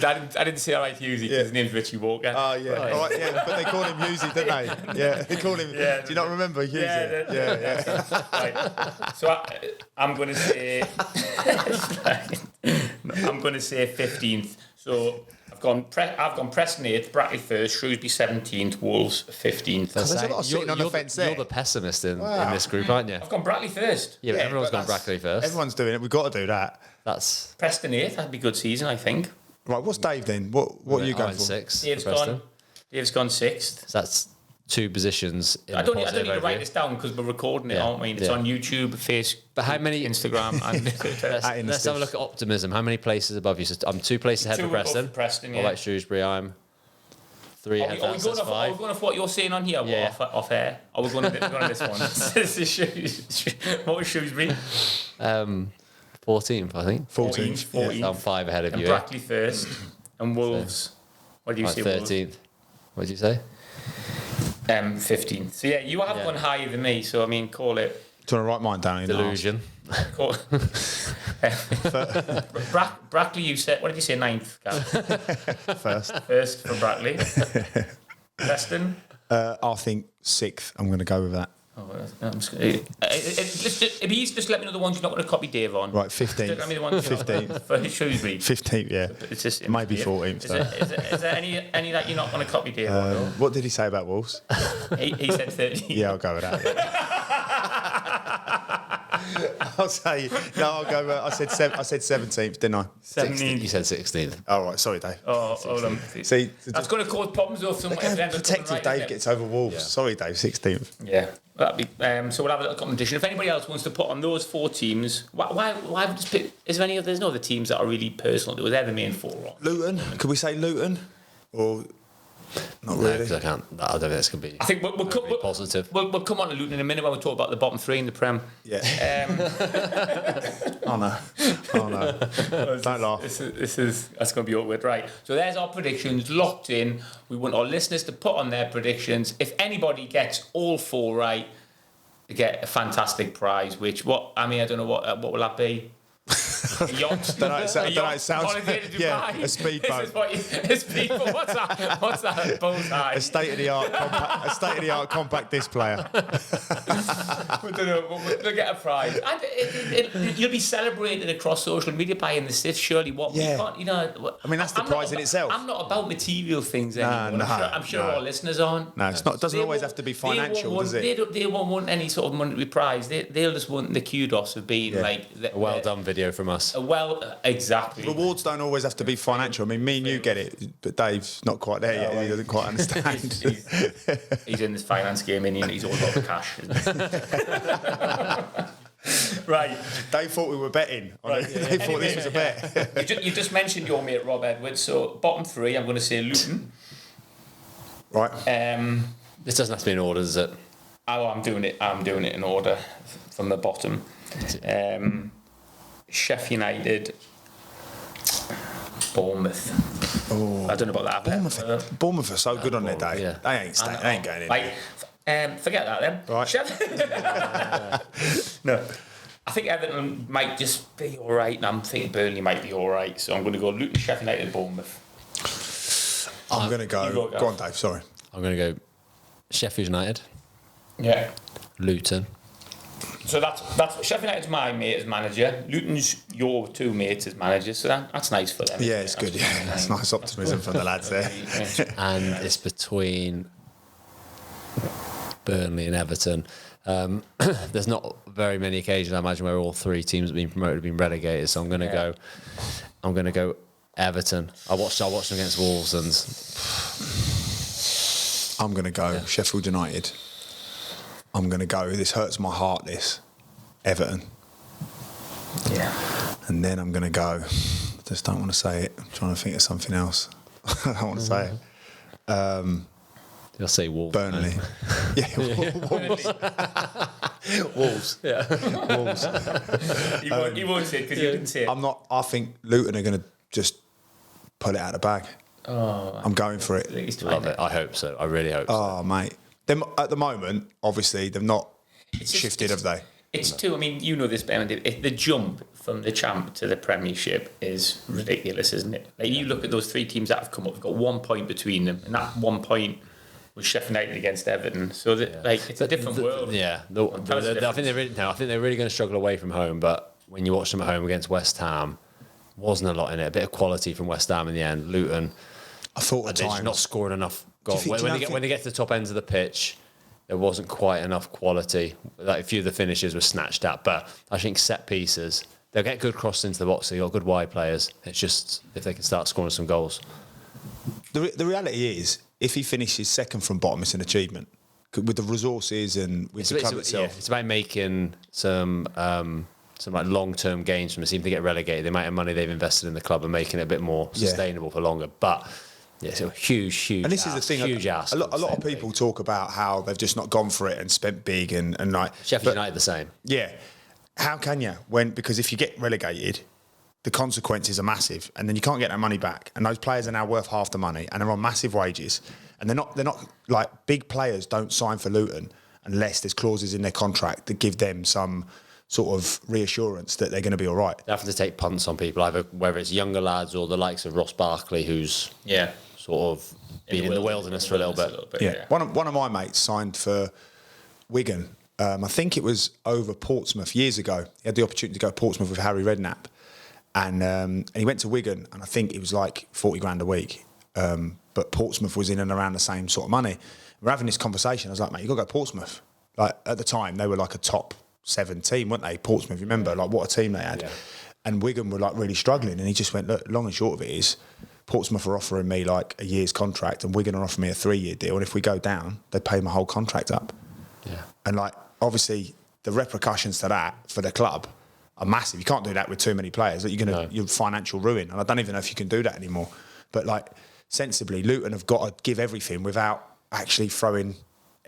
I didn't say all right, Husey, because his name's Richie Walker. Oh, yeah. Right. All right, yeah, but they call him Husey, don't they? Yeah, they call him... Yeah. Do you not remember Husey? Yeah. Right. So I'm going to say... I'm going to say 15th. So I've gone Preston 8th, Brackley 1st, Shrewsbury 17th, Wolves 15th. There's a lot of sitting on the fence there. You're the pessimist in this group, aren't you? I've gone Brackley 1st. Yeah, but everyone's gone Brackley first. Everyone's doing it. We've got to do that. That's Preston 8th. That'd be a good season, I think. Right, what's Dave then? What are you going for? 6. Dave's gone 6th. So that's 2 positions. I don't need to write this down because we're recording it, aren't we? It's on YouTube, Facebook, but how many Instagram, and let's have a look at optimism. How many places above you? So I'm 2 places ahead of Preston. Preston, yeah. What about Shrewsbury? I'm 3 ahead. Are we going off what you're saying on here? Yeah. Off air? Are we going on this one? What was Shrewsbury? 14th, I think. 14th. Yeah, I'm 5 ahead of and you. Brackley 1st, and Wolves. What do you say? 13th. What did you say? 15th. So yeah, you have gone higher than me. So I mean, call it. Do you want to write mine down? Delusion. Brackley, you said. What did you say? 9th. First for Brackley. Preston. I think 6th. I'm going to go with that. It'd be easy just let me know the ones you're not going to copy Dave on. Right, 15th. Let me the ones 15th. For Shrewsbury. 15th, yeah. It's just, maybe 14th. Is there any that you're not going to copy Dave on? What did he say about Wolves? He said 30. Yeah, I'll go with that. I'll say no. I'll go. I said 17th, didn't I? 17th. You said 16th. Oh right, sorry, Dave. Oh, hold on. See, that's going to cause problems with some. look how protective Dave gets over Wolves. Yeah. Sorry, Dave. 16th. Yeah, that'd be. So we'll have a little competition. If anybody else wants to put on those 4 teams, why just pick? Is there any? There's no other teams that are really personal. They're the main 4. Wrong. Luton. Could we say Luton? Or not really? Because I can't. I don't think this can be. I think we'll positive. We'll come on to Luton in a minute when we talk about the bottom 3 in the Prem. Yeah. Oh no. Don't laugh. That's going to be awkward, right? So there's our predictions locked in. We want our listeners to put on their predictions. If anybody gets all 4 right, they get a fantastic prize. I don't know what will that be. A yacht. It sounds. Yeah, a speedboat. A speedboat. What's that? Bullseye. A state of the art compact disc player. We don't know. We'll get a prize, and you'll be celebrated across social media by in the SIF. Surely, we can't. I mean, that's the prize in itself. I'm not about material things anymore. I'm sure our listeners aren't. No, it's not. It doesn't always have to be financial, does it? They won't want any sort of monetary prize. They'll just want the kudos of being like a well done video from us. Exactly. Rewards don't always have to be financial. I mean, me and you get it, but Dave's not quite there yet. He doesn't quite understand. He's in this finance game, and he's all about the cash. Right. They thought we were betting. They thought this was a bet. You just mentioned your mate Rob Edwards. So bottom 3, I'm going to say Luton. Right. This doesn't have to be in order, does it? Oh, I'm doing it in order from the bottom. Sheffield United, Bournemouth. Oh, I don't know about that. Bournemouth are so good on their day. Yeah. They ain't going in. Like, forget that then. Right. No. I think Everton might just be all right, and I'm thinking Burnley might be all right. So I'm going to go Luton, Sheffield United, Bournemouth. I'm going to go. Go on, Dave. Sorry. I'm going to go Sheffield United. Yeah. Luton. So that's Sheffield United's my mate as manager. Luton's your 2 mates as managers. So that's nice for them. Yeah, it's good. Yeah, that's nice optimism from the lads there. And it's between Burnley and Everton. There's not very many occasions, I imagine, where all 3 teams have been promoted, have been relegated. So I'm going to go Everton. I watched them against Wolves, and I'm going to go Sheffield United. I'm going to go, this hurts my heart, Everton. Yeah. And then I'm going to go, I just don't want to say it. I'm trying to think of something else. I don't want to say it. You'll say Wolves. Burnley. Yeah, Wolves. Wolves. Yeah. Wolves. You won't say it because you didn't say it. I think Luton are going to just pull it out of the bag. Oh, I'm going for it. Love it. I hope so. I really hope so. Oh, mate. Them, at the moment, obviously, they've not shifted, have they? It's two. I mean, you know this, Ben. The jump from the champ to the Premiership is ridiculous, isn't it? Like, you look at those three teams that have come up. They've got 1 point between them, and that 1 point was Sheffield United against Everton. So, it's a different world. Yeah, I think they're really going to struggle away from home. But when you watch them at home against West Ham, wasn't a lot in it. A bit of quality from West Ham in the end. Luton, I thought at they're times just not scoring enough goals. When they get to the top ends of the pitch, there wasn't quite enough quality. Like, a few of the finishes were snatched at, but I think set pieces, they'll get good crosses into the box. So you've got good wide players. It's just if they can start scoring some goals. The reality is, if he finishes second from bottom, it's an achievement with the resources and with the club itself. Yeah, it's about making some like long-term gains from this. Even if they get relegated, the amount of money they've invested in the club and making it a bit more sustainable for longer. But yeah, so huge. And this is the thing. A lot of people talk about how they've just not gone for it and spent big and like Sheffield United the same. Yeah, how can you? Because if you get relegated, the consequences are massive, and then you can't get that money back. And those players are now worth half the money, and they're on massive wages. And they're not like big players don't sign for Luton unless there's clauses in their contract that give them some sort of reassurance that they're going to be all right. They have to take punts on people, either whether it's younger lads or the likes of Ross Barkley, who's sort of been in the wilderness for a little bit. Yeah. One of my mates signed for Wigan. I think it was over Portsmouth years ago. He had the opportunity to go to Portsmouth with Harry Redknapp. And he went to Wigan, and I think it was like 40 grand a week. But Portsmouth was in and around the same sort of money. We're having this conversation. I was like, mate, you got to go to Portsmouth. Like, at the time, they were like a top 7 team, weren't they? Portsmouth, remember? Like, what a team they had. Yeah. And Wigan were like really struggling. And he just went, look, long and short of it is, Portsmouth are offering me like a year's contract, and Wigan are offering me a 3-year deal. And if we go down, they pay my whole contract up. Yeah. And like, obviously, the repercussions to that for the club are massive. You can't do that with too many players. That you're financial ruin. And I don't even know if you can do that anymore. But like, sensibly, Luton have got to give everything without actually throwing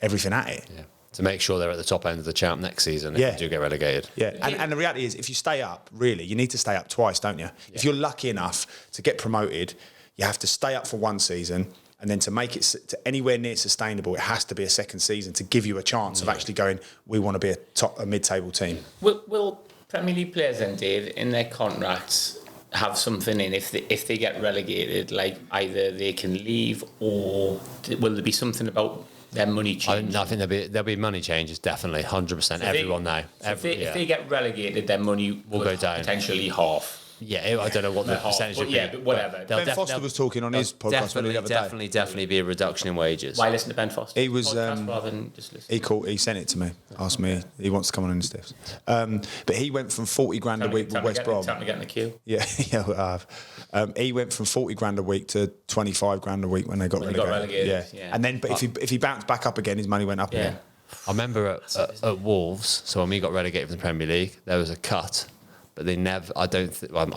everything at it. Yeah. To make sure they're at the top end of the champ next season if they do get relegated. Yeah, and the reality is, if you stay up, really, you need to stay up twice, don't you? Yeah. If you're lucky enough to get promoted, you have to stay up for one season, and then to make it to anywhere near sustainable, it has to be a second season to give you a chance of actually going, we want to be a mid-table team. Will Premier League players then, Dave, in their contracts have something in if they get relegated, like either they can leave, or will there be something about their money change? I think there'll be money changes, definitely, 100%. Everyone now. If they get relegated, their money will go down potentially half. Yeah, I don't know what the percentage would be. But whatever. Ben Foster was talking on his podcast the other day. Definitely be a reduction in wages. Why listen to Ben Foster? He was rather than just listen. He sent it to me. Asked me. He wants to come on in the stiffs. But he went from 40 grand a week with West Brom. Time to get in the queue. Yeah, I have. He went from 40 grand a week to 25 grand a week when they got relegated. Yeah. And then, but if he bounced back up again, his money went up again. I remember at Wolves. So when we got relegated from the Premier League, there was a cut. But they never, I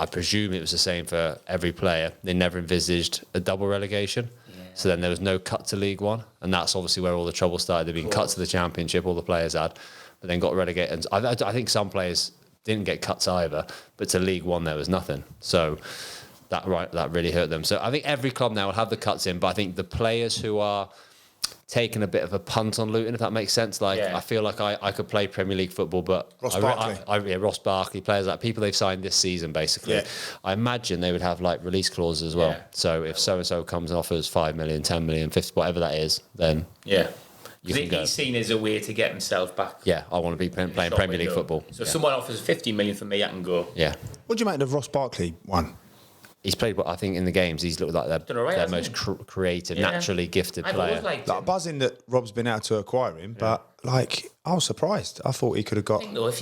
presume it was the same for every player. They never envisaged a double relegation. Yeah. So then there was no cut to League One. And that's obviously where all the trouble started. They'd been cut to the Championship, all the players had, but then got relegated. And I think some players didn't get cuts either, but to League One there was nothing. So that really hurt them. So I think every club now will have the cuts in, but I think the players who are taking a bit of a punt on Luton, if that makes sense. Like, I feel like I could play Premier League football, but Ross Barkley. Ross Barkley, players like people they've signed this season, basically. Yeah. I imagine they would have like release clauses as well. Yeah. So if so-and-so comes and offers 5 million, 10 million, 50, whatever that is, then he's seen as a way to get himself back. Yeah, I want to be playing Premier League football. So if someone offers 50 million for me, I can go. Yeah. What do you make of Ross Barkley one? He's played, I think, in the games, he's looked like their most creative, naturally gifted player. Like buzzing that Rob's been able to acquire him, but like I was surprised. I thought he could have got. I think, though,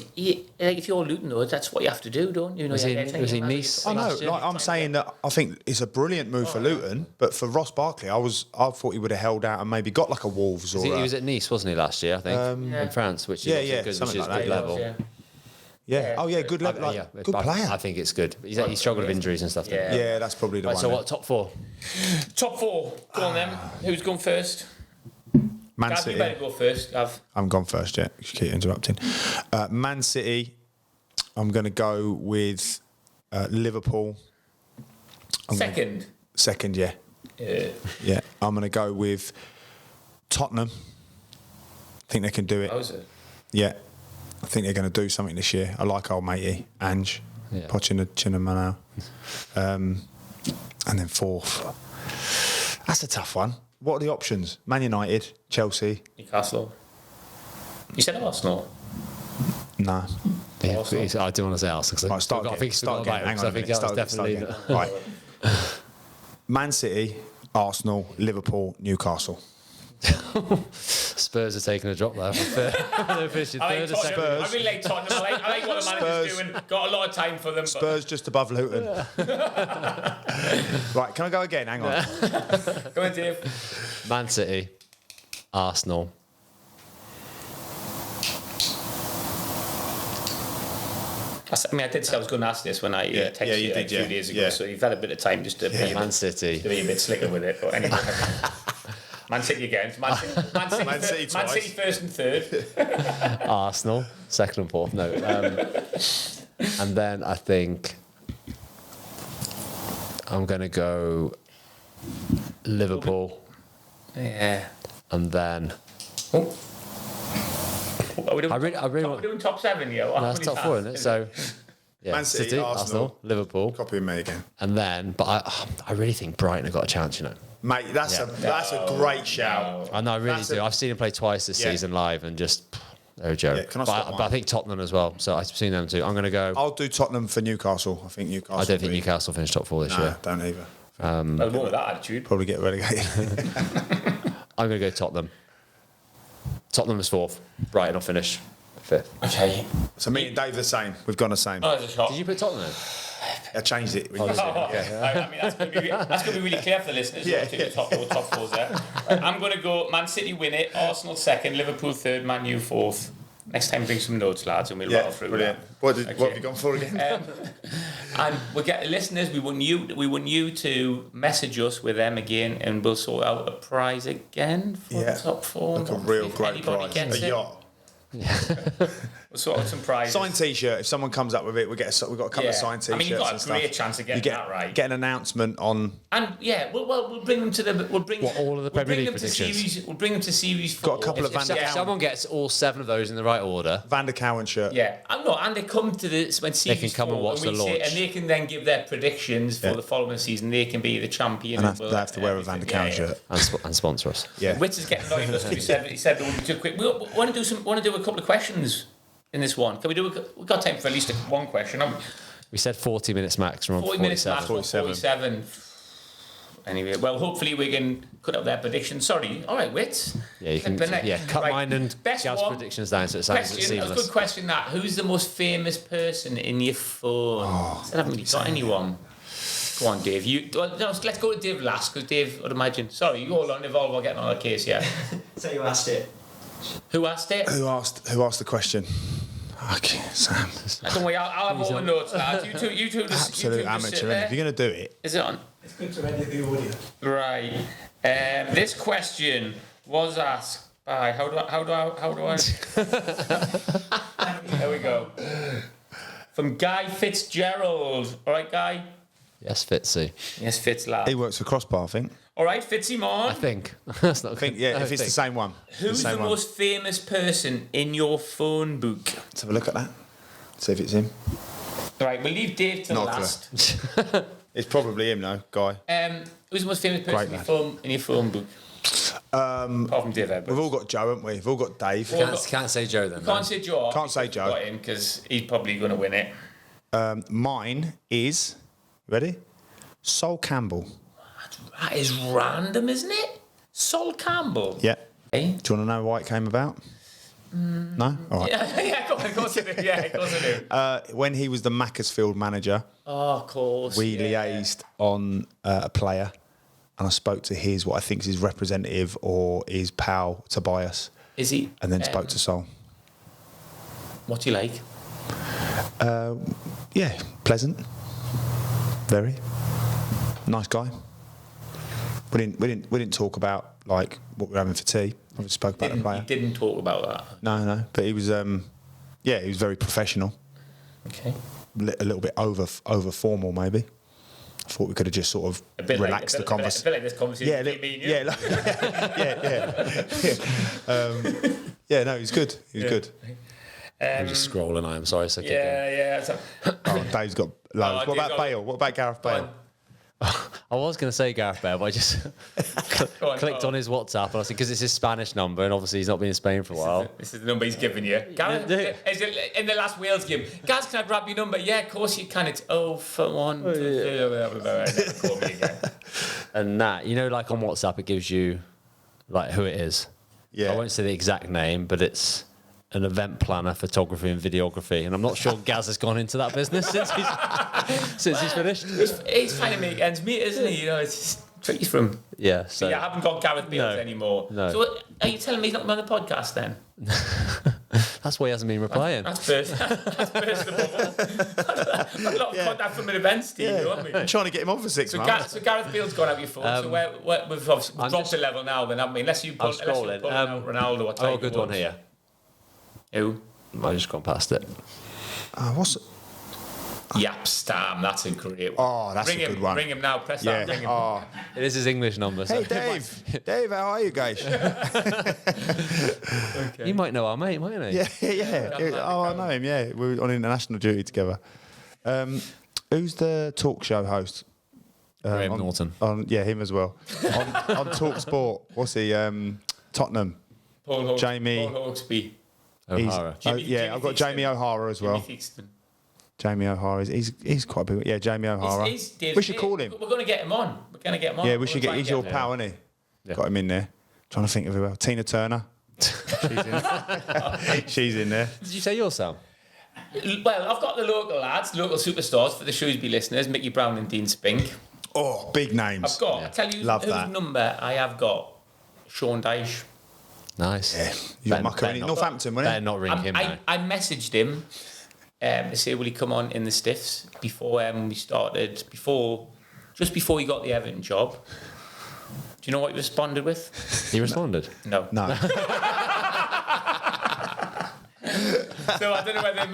if you're Luton, though, that's what you have to do, don't you? Was he Nice? I know. Like I'm saying that I think it's a brilliant move for Luton, but for Ross Barkley, I thought he would have held out and maybe got like a Wolves or. He was at Nice, wasn't he, last year? I think in France, which is good level. Yeah. Oh, yeah. Good level. Good player. I think it's good. He's struggled with injuries and stuff. Yeah, that's probably the one. So what? Top four. Top four. Go on then. Who's going first? Man City. You better go first, Gav. I'm gone first. Yeah. You keep interrupting. Man City. I'm going to go with Liverpool. Second. Second, yeah. Yeah, I'm going to go with Tottenham. I think they can do it. How's it? Yeah, I think they're going to do something this year. I like old matey, Ange, Pochettino. And then fourth. That's a tough one. What are the options? Man United, Chelsea. Newcastle. You said Arsenal? No. Yeah, I do want to say Arsenal. Right, I think that was definitely... Right. Man City, Arsenal, Liverpool, Newcastle. Spurs are taking a drop there. They're finishing third or second. I really like Tottenham. I like what the manager's doing. Got a lot of time for them. Spurs just above Luton. Right, can I go again? Hang on. Go on, Dave. Man City, Arsenal. I did say I was going to ask this when I texted you a few days ago, so you've had a bit of time just to be Man City. To be a bit slicker with it. But anyway, Man City again. Man City first and third. Arsenal, second and fourth. No. And then I think I'm going to go Liverpool. Yeah. And then... Are we doing, I really we're doing top 7 here? No, that's top 4, isn't it? So, yeah, Man City, Arsenal, Liverpool. Copying me again. And then, but I really think Brighton have got a chance, you know. Mate, that's a great shout. I know, I really do. I've seen them play twice this season live and just, they're a joke. Yeah, can I stop but I think Tottenham as well. So I've seen them too. I'm going to go... I'll do Tottenham for Newcastle. I think Newcastle... I don't think Newcastle finished top 4 this year. Don't either. More with that attitude. Probably get relegated. I'm going to go Tottenham. Tottenham is 4th. Brighton will finish 5th. Okay. So me and Dave the same. We've gone the same. Oh, there's a shot. Did you put Tottenham in? I changed it. I mean, that's going to be really clear for the listeners. The top 4s there. I'm going to go Man City win it, Arsenal 2nd, Liverpool 3rd, Man U 4th. Next time, bring some notes, lads, and we'll rattle through. Brilliant. What have you gone for again? And we'll get listeners. We want you to message us with them again, and we'll sort out a prize again for the top 4. Like a real great prize. A yacht. We'll sort out some prizes. Signed T-shirt. If someone comes up with it, we've got a couple of signed T-shirts. I mean, you've got a great stuff. chance of getting that right. Get an announcement on. And we'll bring them to the. We'll bring all of the Premier League predictions. We'll bring them to series 4. Got a couple of Van der If someone gets all 7 of those in the right order, Van der Cowen shirt. Yeah, and they come to this when series they can come 4, and watch the launch, and they can then give their predictions for the following season. They can be the champion. And they have to wear a Van der Cowen shirt and sponsor us. Yeah. Witz is getting annoyed with us. He said we want to do quick. We want to do a couple of questions in this one. Can we do? We've got time for at least one question. We said 40 minutes max. We're on 40 minutes max. 47. Anyway, well, hopefully we can cut up their predictions. Sorry. All right, Wits. Yeah, you can. Cut mine and Gav's predictions down so it sounds seamless. That's a good question. That who's the most famous person in your phone? I haven't really got anyone. Go on, Dave. Let's go to Dave last because Dave, I'd imagine. Sorry, you all on evolve. We're getting on a case here. So you asked it. Who asked it? Who asked the question? Okay, Sam. Don't worry, I'll have all the notes, lads. You two Absolute amateur. If you're going to do it. Is it on? It's good to edit the audio. Right. This question was asked by how do I? There we go. From Guy Fitzgerald. All right, Guy. Yes, Fitzy. Yes, Fitz lad. He works for Crossbar, I think. All right, Fitzy Mon. I think. That's not. If it's the same one. Who's the most famous person in your phone book? Let's have a look at that. See if it's him. All right, we'll leave Dave to last. It's probably him, though, Guy. Who's the most famous person in your phone book? Apart from Dave Edwards. We've all got Joe, haven't we? We've all got Dave. Can't say Joe then. Can't say Joe. Can't say Joe. Got him because he's probably going to win it. Mine is, ready? Sol Campbell. That is random, isn't it? Sol Campbell. Yeah. Hey? Do you want to know why it came about? No? All right. Yeah, of course I do. Yeah, of course I do. When he was the Macclesfield manager, of course. we liaised on a player, and I spoke to what I think is his representative or his pal, Tobias. Is he? And then spoke to Sol. What's he like? Yeah, pleasant. Very. Nice guy. We didn't talk about like what we were having for tea. I just spoke about the player. He didn't talk about that. No. But he was, he was very professional. Okay. A little bit over formal, maybe. thought we could have just sort of A bit relaxed the conversation. A bit like this conversation. Yeah, between me and you. Yeah, no, he's good. He's good. I'm just scrolling. I am sorry. So Yeah. So, Oh, Dave's got loads. What about Bale? What about Gareth Bale? I was going to say Gareth Bale, but I just clicked on his WhatsApp and I said, because it's his Spanish number and obviously he's not been in Spain for a while. This is the number he's given you. Gareth, is it in the last Wales game? Guys, can I grab your number? Yeah, of course you can. It's 041. Call me again. And that, you know, like on WhatsApp, it gives you like who it is. Yeah. I won't say the exact name, but it's an event planner, photography and videography. And I'm not sure Gaz has gone into that business since he's finished. He's trying to make ends meet, isn't he? You know, it's just tricky for him. Yeah, so... Yeah, I haven't got Gareth Bale anymore. No. So are you telling me he's not on the podcast then? That's why he hasn't been replying. That's personal. A lot of contact from an events team, don't we? I'm trying to get him on for 6 months. So Gareth Bale's gone out your phone. So we've obviously dropped a level now, then, haven't we? Unless you pull out Ronaldo or Tiger a good one here. Who? I just gone past it. What's it? Yapstam, that's a great one. Oh, that's a good one. Ring him now, press that, ring him. Oh. It is his English number. So Hey, Dave. Dave, how are you guys? You might know our mate, mightn't he? Yeah. Oh, I know him, yeah. We were on international duty together. Who's the talk show host? Graham Norton. Yeah, him as well. on Talk Sport. What's he? Tottenham. Paul Jamie. Paul Hawksby. O'Hara. Jimmy I've got Jamie O'Hara as well. Jamie O'Hara, he's quite big. Yeah, Jamie O'Hara. We should call him. We're going to get him on. Yeah, we should get. He's your pal, isn't he? Yeah. Got him in there. Trying to think of who else. Tina Turner. She's in there. Did you say yours, Sam? Well, I've got the local lads, local superstars for the Shrewsbury listeners, Mickey Brown and Dean Spink. Oh, big names. I've got. I tell you whose number I have got. Sean Dyche. Nice. Yeah, you're mucker in Northampton, wasn't Better not ring him now. I messaged him to say will he come on in the Stiffs before we started, just before he got the Everton job. Do you know what he responded with? He responded? No. No. So I don't know whether it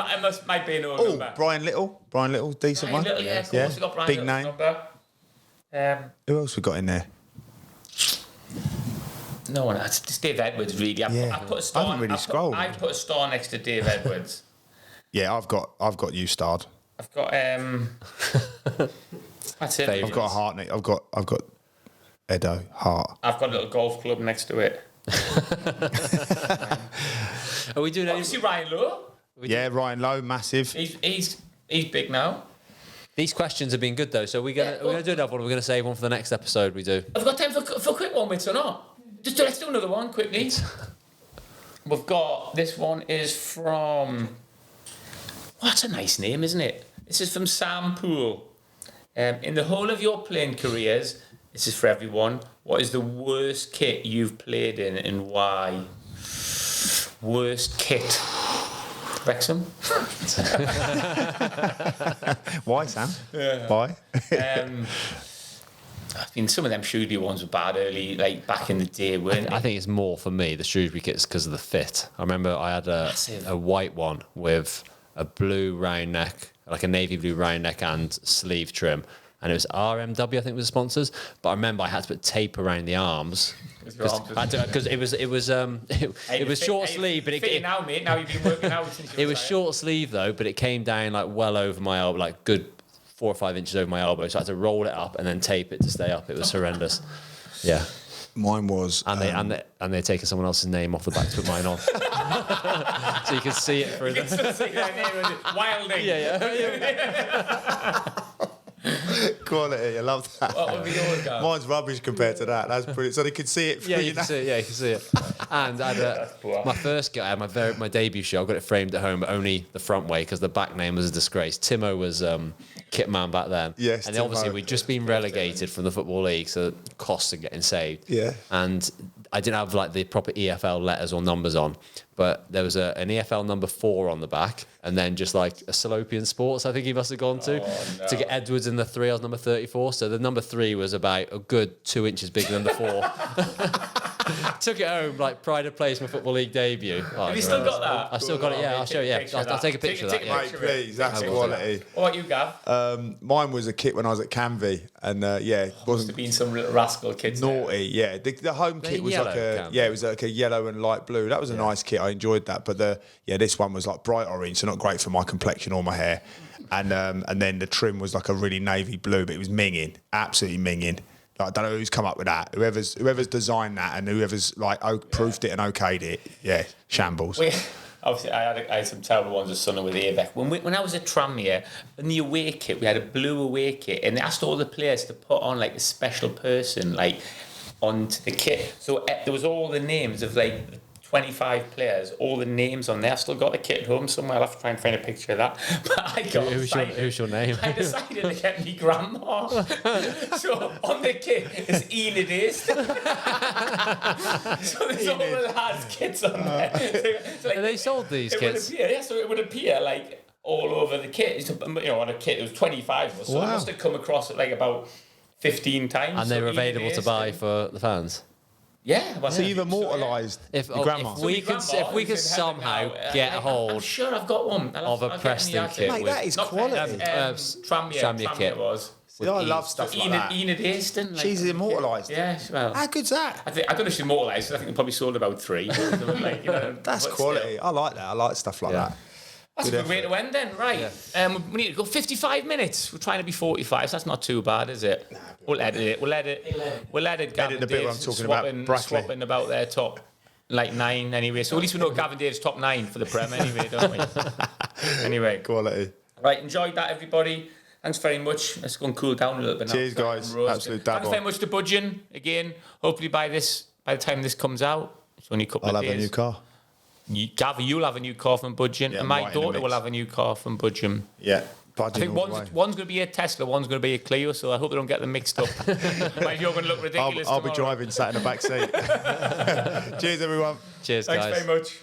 might be an old number. Brian Little, decent one. Little, yeah, of course, we got Brian Big Little's name. number. Who else we got in there? No one. It's Dave Edwards, really. I put a star. I haven't really scrolled. I put a star next to Dave Edwards. Yeah, I've got you starred. I've got that's it. I've got a heart. I've got Edo Hart. I've got a little golf club next to it. Are we doing Obviously Ryan Lowe. Yeah, Ryan Lowe, massive. He's big now. These questions have been good though, so we're gonna do another one. We're gonna save one for the next episode. We do. Have we got time for a quick one, mates, or not? Let's do another one quickly. We've got this one is from. What's a nice name, isn't it? This is from Sam Poole. In the whole of your playing careers, this is for everyone. What is the worst kit you've played in, and why? Worst kit. Wrexham. Why, Sam? Yeah. Why? I mean, some of them Shrewsbury ones were bad early, like back in the day, weren't they? I think it's more for me, the Shrewsbury kits, because of the fit. I remember I had a white one with a blue round neck, like a navy blue round neck and sleeve trim. And it was RMW, I think, was the sponsors. But I remember I had to put tape around the arms because it was short sleeve, but it now, mate. Now you've been working out since it was short sleeve though, but it came down like well over my elbow, like good 4 or 5 inches over my elbow. So I had to roll it up and then tape it to stay up. It was horrendous. Yeah. Mine was, and they're taking someone else's name off the back to put mine on, so you can see it through. You can still see their name, Wilding. Yeah. Quality, I love that. What would be yours, Gav? Mine's rubbish compared to that. That's brilliant. So they could see it. Yeah, you can see it. Yeah, you can see it. And I had my first guy, I had my debut show. I got it framed at home, but only the front way because the back name was a disgrace. Timo was kit man back then. Yes, and obviously we'd just been relegated from the Football League, so the costs are getting saved. Yeah. And I didn't have like the proper EFL letters or numbers on, but there was an EFL number 4 on the back, and then just like a Salopian Sports, I think he must have gone to get Edwards in the 3. I was number 34, so the number 3 was about a good 2 inches bigger than the 4. Took it home, like pride of place, my Football League debut. Oh, Have you still got that? I've still got it, yeah. I'll show you, yeah. I'll take a picture of that, yeah. Mate, please, that's quality. What about you, Gav? Mine was a kit when I was at Canvey, and it Must wasn't have been some little rascal kids. naughty. Yeah, the home kit was yellow, like a Canvey. it was like a yellow and light blue. That was a nice kit. I enjoyed that. But this one was like bright orange, so not great for my complexion or my hair. And then the trim was like a really navy blue, but it was minging, absolutely minging. Like, I don't know who's come up with that. Whoever's designed that and whoever's like proofed it and okayed it, yeah, shambles. Obviously, I had some terrible ones with Sunna with Avec. When I was at Tranmere, in the away kit, we had a blue away kit, and they asked all the players to put on like a special person like onto the kit. So there was all the names of like 25 players, all the names on there. I've still got the kit at home somewhere. I'll have to try and find a picture of that. But I got Who's your name? I decided to get me grandma. So on the kit is Enid Easton. So there's all the lads' kits on there. So like, They sold these kits. So it would appear like all over the kit. On a kit, it was 25 of us. So I must have come across it like about 15 times. And they were available to buy for the fans. Yeah. Well, So you've immortalised your grandma. If we could somehow get a hold I'm sure I've got one. of a Preston kit. Mate, that is quality. Tranmere kit. it was. See, I love stuff like that. Enid Easton. She's immortalised. Yeah, well. How good's that? I don't know if she's immortalised. I think they probably sold about 3. That's quality. I like that. I like stuff like that. That's a good way to end then, right? We need to go 55 minutes. We're trying to be 45, so that's not too bad, is it? We'll edit it. We'll edit Gavin the bit where I'm talking about Brackley. swapping about their top 9 anyway. So at least we know Gavin Dave's top 9 for the Prem anyway, don't we? Anyway. Quality. Right, enjoyed that, everybody. Thanks very much. Let's go and cool down a little bit now. Cheers, guys. Absolute dab Thanks very much to Budgeon. Again, hopefully by the time this comes out, it's only a couple of days. I'll have a new car. Gavin, you'll have a new car from Budgeon, Yeah, and my right in the daughter mix. will have a new car from Budgeon. Yeah. I think one's going to be a Tesla, one's going to be a Clio, so I hope they don't get them mixed up. Otherwise you're going to look ridiculous I'll be tomorrow. driving, sat in the back seat. Cheers, everyone. Cheers, Thanks guys. very much.